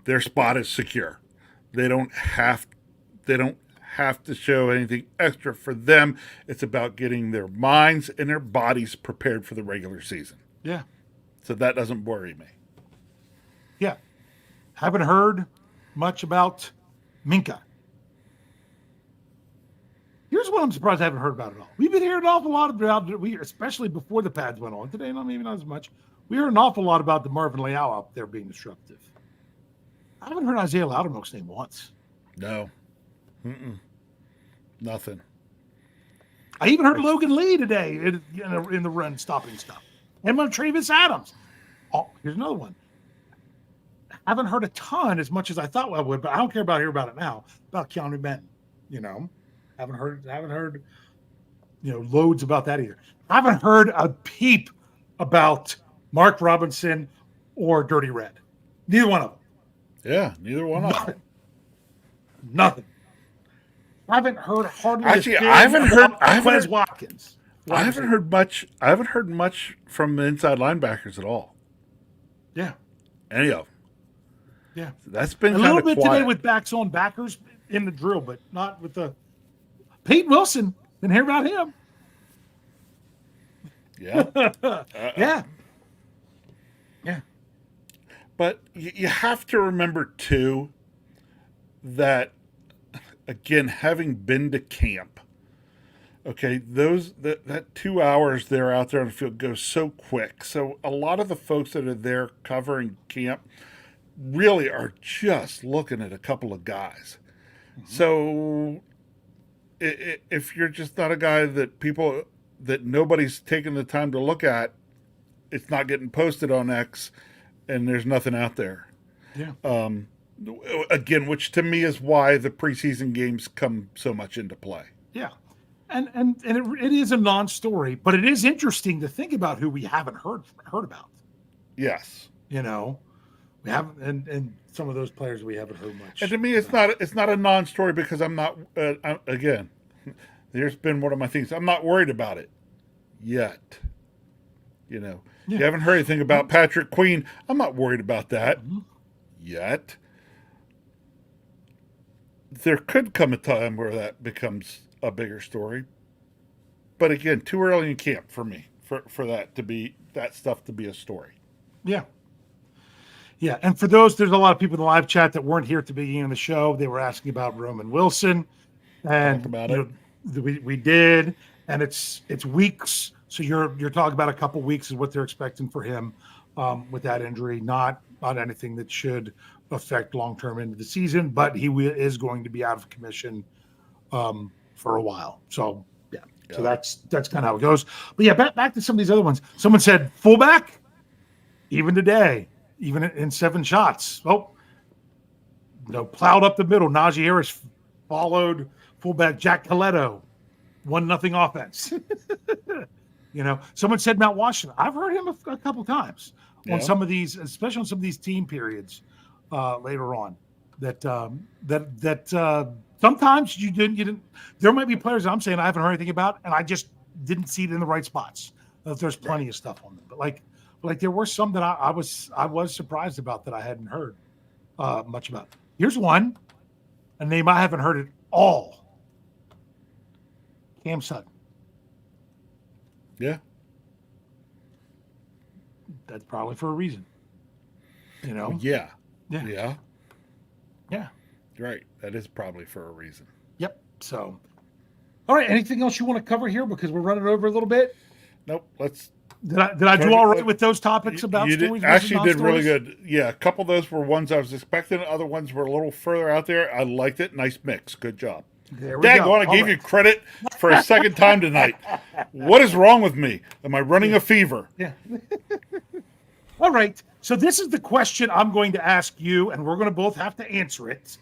[SPEAKER 3] their spot is secure. They don't have to show anything extra. For them, it's about getting their minds and their bodies prepared for the regular season.
[SPEAKER 2] Yeah.
[SPEAKER 3] So that doesn't worry me.
[SPEAKER 2] Yeah. Haven't heard much about Minka. Here's what I'm surprised I haven't heard about at all. We've been hearing an awful lot about, especially before the pads went on. Today, maybe not as much. We heard an awful lot about the Marvin Leal out there being disruptive. I haven't heard Isaiah Loudermilk's name once.
[SPEAKER 3] No. Nothing.
[SPEAKER 2] I even heard Logan Lee today in the run stopping stuff. And Travis Adams. Oh, here's another one. Haven't heard a ton as much as I thought I would, but I don't care about hear about it now. About Keanu Benton, Haven't heard loads about that either. Haven't heard a peep about Mark Robinson or Dirty Red. Neither one of them.
[SPEAKER 3] Yeah, neither one of them.
[SPEAKER 2] Nothing. Haven't heard hardly.
[SPEAKER 3] Actually, I haven't heard.
[SPEAKER 2] Quez Watkins.
[SPEAKER 3] I haven't heard much. I haven't heard much from the inside linebackers at all.
[SPEAKER 2] Yeah.
[SPEAKER 3] Any of them.
[SPEAKER 2] Yeah.
[SPEAKER 3] That's been
[SPEAKER 2] a
[SPEAKER 3] kind
[SPEAKER 2] little
[SPEAKER 3] of
[SPEAKER 2] bit
[SPEAKER 3] quiet.
[SPEAKER 2] today with backs on backers in the drill, but not with the Pete Wilson. Didn't hear about him.
[SPEAKER 3] Yeah.
[SPEAKER 2] Yeah. Yeah.
[SPEAKER 3] But you have to remember too that, again, having been to camp, okay, that 2 hours they're out there on the field goes so quick. So a lot of the folks that are there covering camp really are just looking at a couple of guys. Mm-hmm. So if you're just not a guy that nobody's taking the time to look at, it's not getting posted on X, and there's nothing out there.
[SPEAKER 2] Yeah.
[SPEAKER 3] Again, which to me is why the preseason games come so much into play.
[SPEAKER 2] Yeah. And it is a non-story, but it is interesting to think about who we haven't heard about.
[SPEAKER 3] Yes.
[SPEAKER 2] We haven't, and some of those players we haven't heard much.
[SPEAKER 3] And to me, it's not a non-story because I'm not. Again, there's been one of my things. I'm not worried about it yet. You haven't heard anything about Patrick Queen. I'm not worried about that yet. There could come a time where that becomes a bigger story. But again, too early in camp for me for that stuff to be a story.
[SPEAKER 2] Yeah. Yeah. And for those, there's a lot of people in the live chat that weren't here at the beginning of the show. They were asking about Roman Wilson. And
[SPEAKER 3] Talk about it.
[SPEAKER 2] We did. And it's weeks. So you're talking about a couple weeks is what they're expecting for him with that injury. Not anything that should affect long-term into the season, but he is going to be out of commission for a while. So yeah. So that's kind of how it goes. But yeah, back to some of these other ones. Someone said fullback, even today, even in 7 shots. Oh, plowed up the middle. Najee Harris followed fullback Jack Coletto. 1-0 offense. Someone said Mount Washington. I've heard him a couple times on some of these, especially on some of these team periods later on. That sometimes you didn't. There might be players that I'm saying I haven't heard anything about, and I just didn't see it in the right spots. There's plenty of stuff on them, but like there were some that I was surprised about that I hadn't heard much about. Here's one, a name I haven't heard at all. Cam Sutton.
[SPEAKER 3] Yeah.
[SPEAKER 2] That's probably for a reason.
[SPEAKER 3] Yeah.
[SPEAKER 2] Yeah.
[SPEAKER 3] Yeah.
[SPEAKER 2] Yeah.
[SPEAKER 3] Right. That is probably for a reason.
[SPEAKER 2] Yep. So, all right. Anything else you want to cover here? Because we're running over a little bit.
[SPEAKER 3] Nope. Let's
[SPEAKER 2] Did I do all right with those topics about
[SPEAKER 3] You
[SPEAKER 2] stories?
[SPEAKER 3] did, actually did really
[SPEAKER 2] non-stories?
[SPEAKER 3] good. Yeah, a couple of those were ones I was expecting. Other ones were a little further out there. I liked it. Nice mix. Good job.
[SPEAKER 2] There we
[SPEAKER 3] Daggone,
[SPEAKER 2] go.
[SPEAKER 3] I
[SPEAKER 2] All
[SPEAKER 3] gave
[SPEAKER 2] right.
[SPEAKER 3] you credit for a second time tonight. What is wrong with me? Am I running a fever?
[SPEAKER 2] Yeah. All right. So this is the question I'm going to ask you, and we're going to both have to answer it.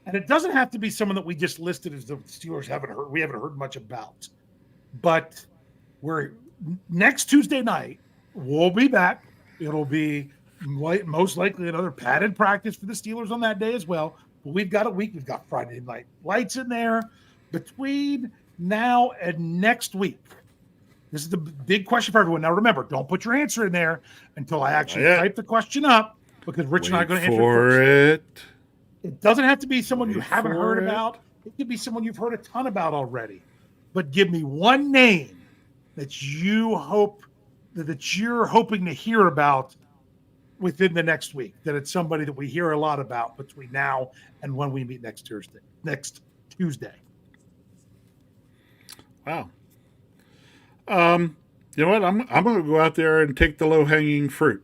[SPEAKER 2] And it doesn't have to be someone that we just listed as the Steelers we haven't heard much about. But we're next Tuesday night, we'll be back. It'll be most likely another padded practice for the Steelers on that day as well. But we've got a week. We've got Friday night lights in there between now and next week. This is the big question for everyone. Now, remember, don't put your answer in there until I actually type the question up, because Rich and I are going to answer it first. It doesn't have to be someone you haven't heard about. It could be someone you've heard a ton about already. But give me one name that you're hoping to hear about within the next week. That it's somebody that we hear a lot about between now and when we meet next Tuesday.
[SPEAKER 3] Wow. You know what? I'm going to go out there and take the low hanging fruit.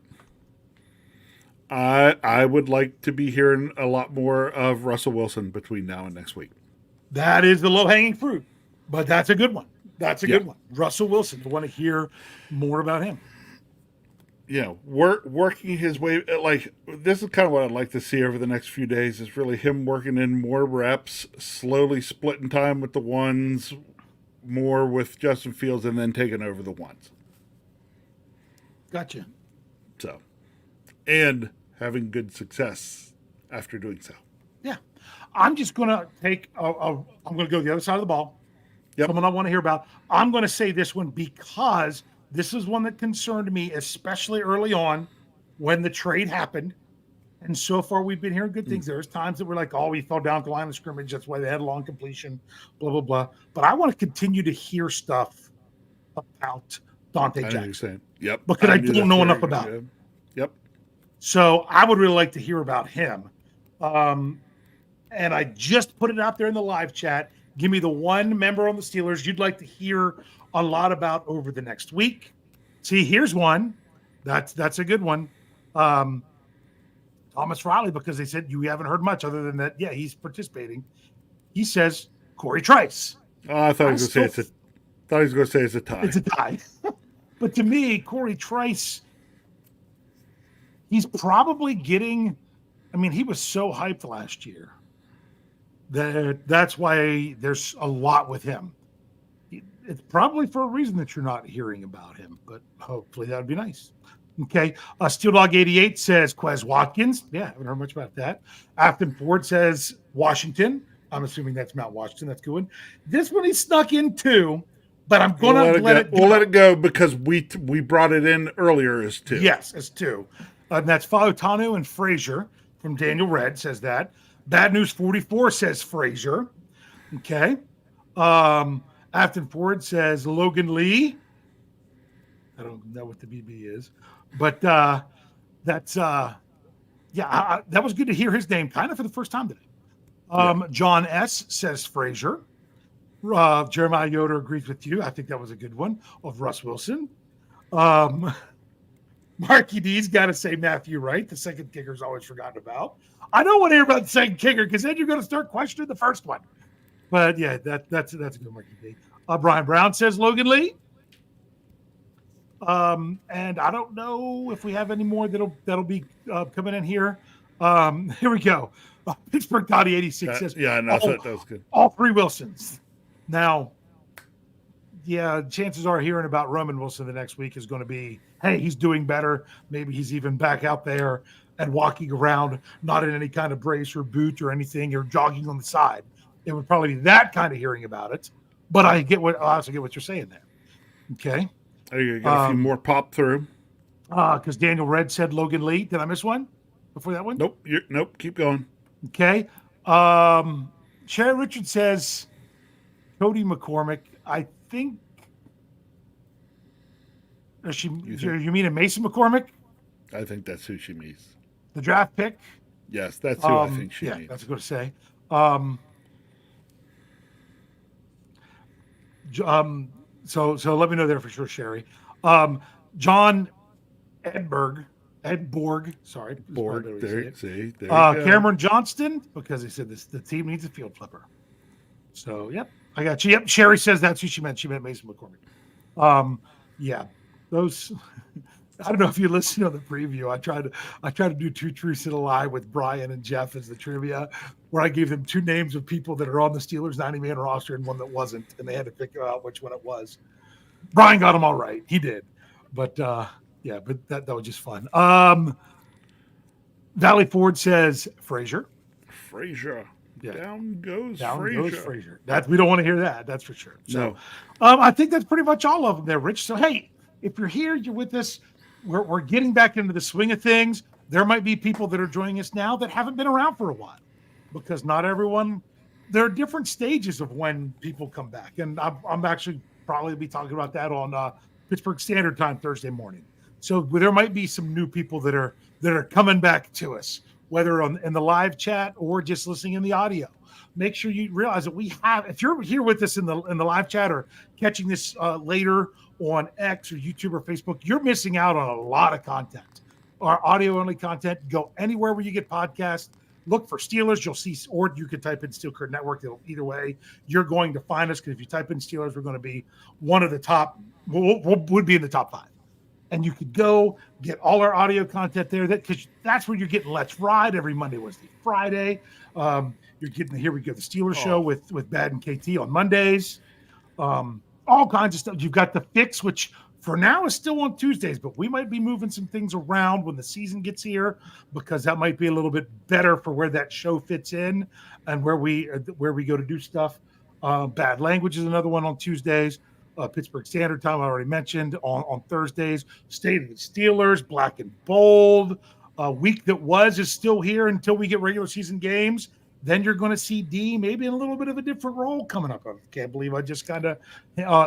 [SPEAKER 3] I would like to be hearing a lot more of Russell Wilson between now and next week.
[SPEAKER 2] That is the low hanging fruit, but that's a good one. That's a good one. Russell Wilson. I want to hear more about him.
[SPEAKER 3] Working his way, like, this is kind of what I'd like to see over the next few days, is really him working in more reps, slowly splitting time with the ones, more with Justin Fields, and then taking over the ones.
[SPEAKER 2] Gotcha.
[SPEAKER 3] So, and having good success after doing so.
[SPEAKER 2] Yeah. I'm just going to take I'm going to go the other side of the ball.
[SPEAKER 3] Yep.
[SPEAKER 2] Someone I want to hear about. I'm going to say this one because this is one that concerned me, especially early on when the trade happened. And so far, we've been hearing good things. There's times that we're like, oh, we fell down the line of scrimmage. That's why they had a long completion, blah, blah, blah. But I want to continue to hear stuff about Dante Jackson.
[SPEAKER 3] Yep.
[SPEAKER 2] Because I don't know enough about him.
[SPEAKER 3] Yep.
[SPEAKER 2] So I would really like to hear about him. And I just put it out there in the live chat. Give me the one member on the Steelers you'd like to hear a lot about over the next week. See, here's one. That's a good one. Thomas Riley, because they said you haven't heard much other than that. Yeah, he's participating. He says Corey Trice.
[SPEAKER 3] I thought he was going to say it's a tie.
[SPEAKER 2] It's a tie. But to me, Corey Trice, he's probably getting. I mean, he was so hyped last year. That's why there's a lot with him. It's probably for a reason that you're not hearing about him, but hopefully that would be nice. Okay. Steel Dog 88 says Quez Watkins. Yeah, haven't heard much about that. Afton Ford says Washington. I'm assuming that's Mount Washington. That's good. This one he snuck in too, but I'm going to let it go.
[SPEAKER 3] We'll let it go because we brought it in earlier as two.
[SPEAKER 2] Yes, as two. And that's Fautanu and Frazier from Daniel Red says that. Bad News 44 says Frazier. Okay. Afton Ford says Logan Lee. I don't know what the BB is, but that was good to hear his name kind of for the first time today. John S. says Frazier. Jeremiah Yoder agrees with you. I think that was a good one of Russ Wilson. Marky D's got to say Matthew Wright. The second kicker is always forgotten about. I don't want to hear about the second kicker because then you're going to start questioning the first one. But yeah, that's a good Marky D. Brian Brown says Logan Lee. And I don't know if we have any more that'll be coming in here. Here we go. Pittsburgh Dottie 86 says,
[SPEAKER 3] yeah, no, that was good.
[SPEAKER 2] All three Wilsons. Now, yeah, chances are hearing about Roman Wilson the next week is going to be, hey, he's doing better. Maybe he's even back out there and walking around, not in any kind of brace or boot or anything, or jogging on the side. It would probably be that kind of hearing about it. But I also get what you're saying there. Okay.
[SPEAKER 3] You got a few more pop through.
[SPEAKER 2] Because Daniel Red said Logan Lee. Did I miss one before that one?
[SPEAKER 3] Nope. Nope. Keep going.
[SPEAKER 2] Okay. Sherry Richard says Cody McCormick. I think. You mean a Mason McCormick?
[SPEAKER 3] I think that's who she means.
[SPEAKER 2] The draft pick?
[SPEAKER 3] Yes, that's who I think she means.
[SPEAKER 2] Yeah, that's what I was going to say. So let me know there for sure, Sherry. John Edborg, sorry. is probably
[SPEAKER 3] Board.
[SPEAKER 2] the way to say
[SPEAKER 3] There,
[SPEAKER 2] it.
[SPEAKER 3] see, there you go.
[SPEAKER 2] Cameron Johnston, because he said the team needs a field flipper. So, yep, I got you. Yep, Sherry says that's who she meant. She meant Mason McCormick. Yeah, those. I don't know if you listen to the preview. I tried to do 2 truths and a lie with Brian and Jeff as the trivia, where I gave them 2 names of people that are on the Steelers 90-man roster and one that wasn't, and they had to figure out which one it was. Brian got them all right. He did, but yeah, but that was just fun. Valley Ford says Frazier.
[SPEAKER 3] Frazier.
[SPEAKER 2] Yeah.
[SPEAKER 3] Down goes
[SPEAKER 2] Down
[SPEAKER 3] Frazier.
[SPEAKER 2] goes Frazier. That we don't want to hear that. That's for sure. So,
[SPEAKER 3] No.
[SPEAKER 2] I think that's pretty much all of them there, Rich. So, hey, if you're here, you're with us. We're getting back into the swing of things. There might be people that are joining us now that haven't been around for a while, because not everyone. There are different stages of when people come back, and I'm actually probably be talking about that on Pittsburgh Standard Time Thursday morning. So there might be some new people that are coming back to us, whether in the live chat or just listening in the audio. Make sure you realize that we have, if you're here with us in the live chat or catching this later on X or YouTube or Facebook, you're missing out on a lot of content. Our audio only content. Go anywhere where you get podcasts. Look for Steelers. You'll see, or you can type in Steel Curtain Network. Either way, you're going to find us, because if you type in Steelers, we're going to be one of the top. Would be in the top 5. And you could go get all our audio content there. Because that's where you're getting Let's Ride every Monday, Wednesday, Friday. You're getting Here We Go, the Steelers show with Bad and KT on Mondays. All kinds of stuff. You've got The Fix, which for now is still on Tuesdays, but we might be moving some things around when the season gets here, because that might be a little bit better for where that show fits in and where we go to do stuff. Bad Language is another one on Tuesdays. Pittsburgh Standard Time, I already mentioned. On Thursdays, State of the Steelers, Black and Bold. Week That Was is still here until we get regular season games. Then you're going to see D maybe in a little bit of a different role coming up. I can't believe I just kind of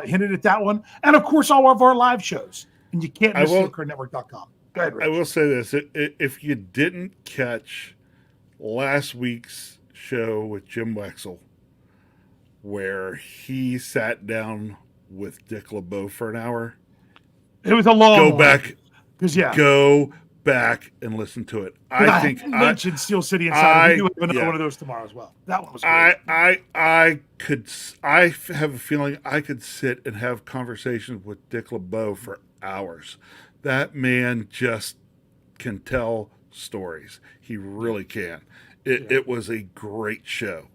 [SPEAKER 2] hinted at that one. And, of course, all of our live shows. And you can't miss SteelCurtainNetwork.com. Go ahead, Rich.
[SPEAKER 3] I will say this. If you didn't catch last week's show with Jim Wexel, where he sat down with Dick LeBeau for an hour,
[SPEAKER 2] it was a long one.
[SPEAKER 3] Go back and listen to it. I think
[SPEAKER 2] I mentioned Steel City Insider. We do have another one of those tomorrow as well. That one was great.
[SPEAKER 3] I have a feeling I could sit and have conversations with Dick LeBeau for hours. That man just can tell stories. He really can. It was a great show.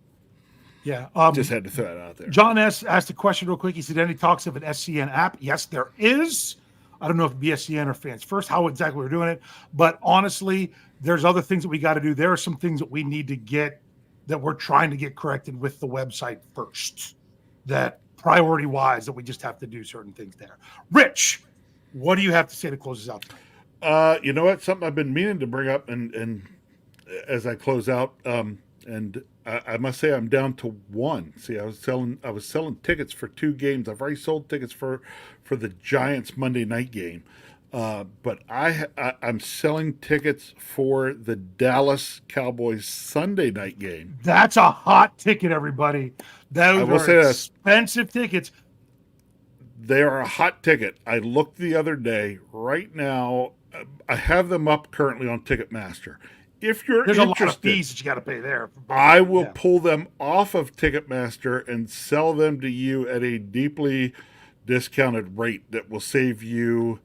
[SPEAKER 2] Yeah.
[SPEAKER 3] Just had to throw that out there.
[SPEAKER 2] John asked a question real quick. He said, any talks of an SCN app? Yes, there is. I don't know if BSCN or Fans First, how exactly we're doing it. But honestly, there's other things that we got to do. There are some things that we need to get, that we're trying to get corrected with the website first, that priority-wise, that we just have to do certain things there. Rich, what do you have to say to close us out?
[SPEAKER 3] You know what? Something I've been meaning to bring up, and as I close out, and I must say I'm down to 1. See, I was selling tickets for 2 games. I've already sold tickets for the Giants Monday night game, but I'm selling tickets for the Dallas Cowboys Sunday night game.
[SPEAKER 2] That's a hot ticket, everybody. Those are expensive tickets.
[SPEAKER 3] They are a hot ticket. I looked the other day. Right now, I have them up currently on Ticketmaster. If you're
[SPEAKER 2] There's
[SPEAKER 3] interested,
[SPEAKER 2] a lot of fees that you got to pay there.
[SPEAKER 3] I will pull them off of Ticketmaster and sell them to you at a deeply discounted rate that will save you,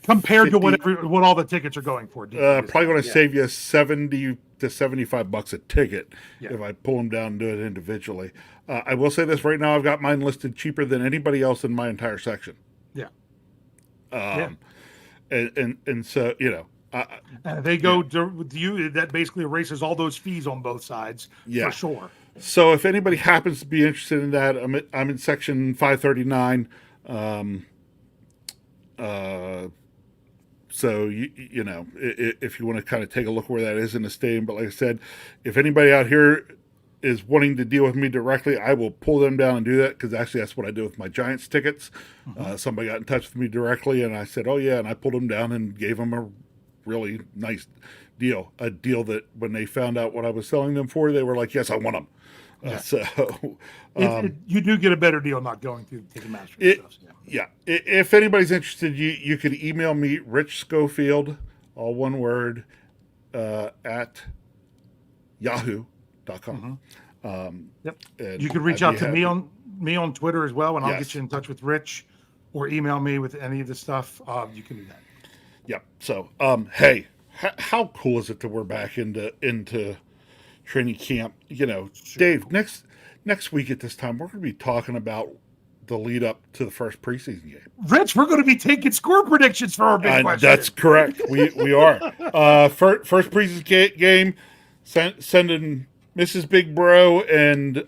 [SPEAKER 2] compared to what all the tickets are going for.
[SPEAKER 3] Probably going to save you $70 to $75 a ticket if I pull them down and do it individually. I will say this right now: I've got mine listed cheaper than anybody else in my entire section. And so
[SPEAKER 2] and they go to you. That basically erases all those fees on both sides, for sure.
[SPEAKER 3] So if anybody happens to be interested in that, I'm in section 539. So if you want to kind of take a look where that is in the stadium, but like I said, if anybody out here is wanting to deal with me directly, I will pull them down and do that, because actually that's what I do with my Giants tickets. Somebody got in touch with me directly, and I said, oh yeah, and I pulled them down and gave them a really nice deal, a deal that when they found out what I was selling them for, they were like, yes, I want them. So
[SPEAKER 2] You do get a better deal not going through Ticketmaster and stuff. So.
[SPEAKER 3] yeah, if anybody's interested, you could email me, Rich Schofield, all one word, at yahoo.com.
[SPEAKER 2] Yep.
[SPEAKER 3] And
[SPEAKER 2] You can reach
[SPEAKER 3] I'd
[SPEAKER 2] out
[SPEAKER 3] be
[SPEAKER 2] to
[SPEAKER 3] happy.
[SPEAKER 2] me on Twitter as well, and I'll
[SPEAKER 3] Yes.
[SPEAKER 2] get you in touch with Rich, or email me with any of the stuff. You can do that.
[SPEAKER 3] Yep. So, hey, how cool is it that we're back into training camp? You know, Dave, next week at this time, we're going to be talking about the lead up to the first preseason game.
[SPEAKER 2] Rich, we're going to be taking score predictions for our big question.
[SPEAKER 3] That's correct. We are. First preseason game, sending Mrs. Big Bro and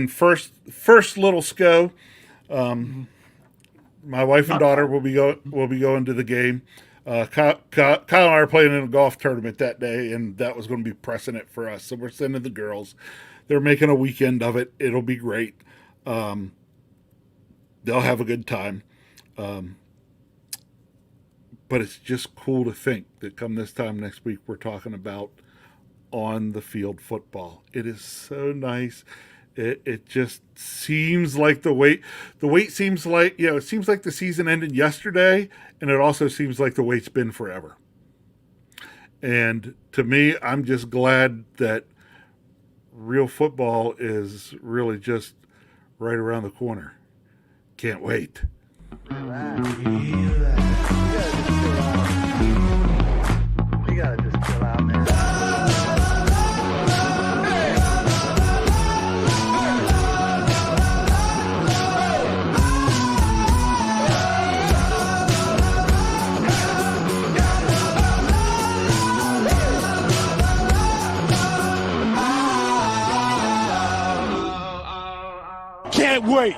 [SPEAKER 3] first little Scho. My wife and daughter will be going to the game. Kyle and I are playing in a golf tournament that day, and that was going to be precedent for us. So we're sending the girls. They're making a weekend of it. It'll be great. They'll have a good time. But it's just cool to think that come this time next week, we're talking about on the field football. It is so nice. It just seems like the wait seems like, it seems like the season ended yesterday, and it also seems like the wait's been forever. And to me, I'm just glad that real football is really just right around the corner. Can't wait.
[SPEAKER 1] Relax. You gotta just chill out, man.
[SPEAKER 4] Can't wait.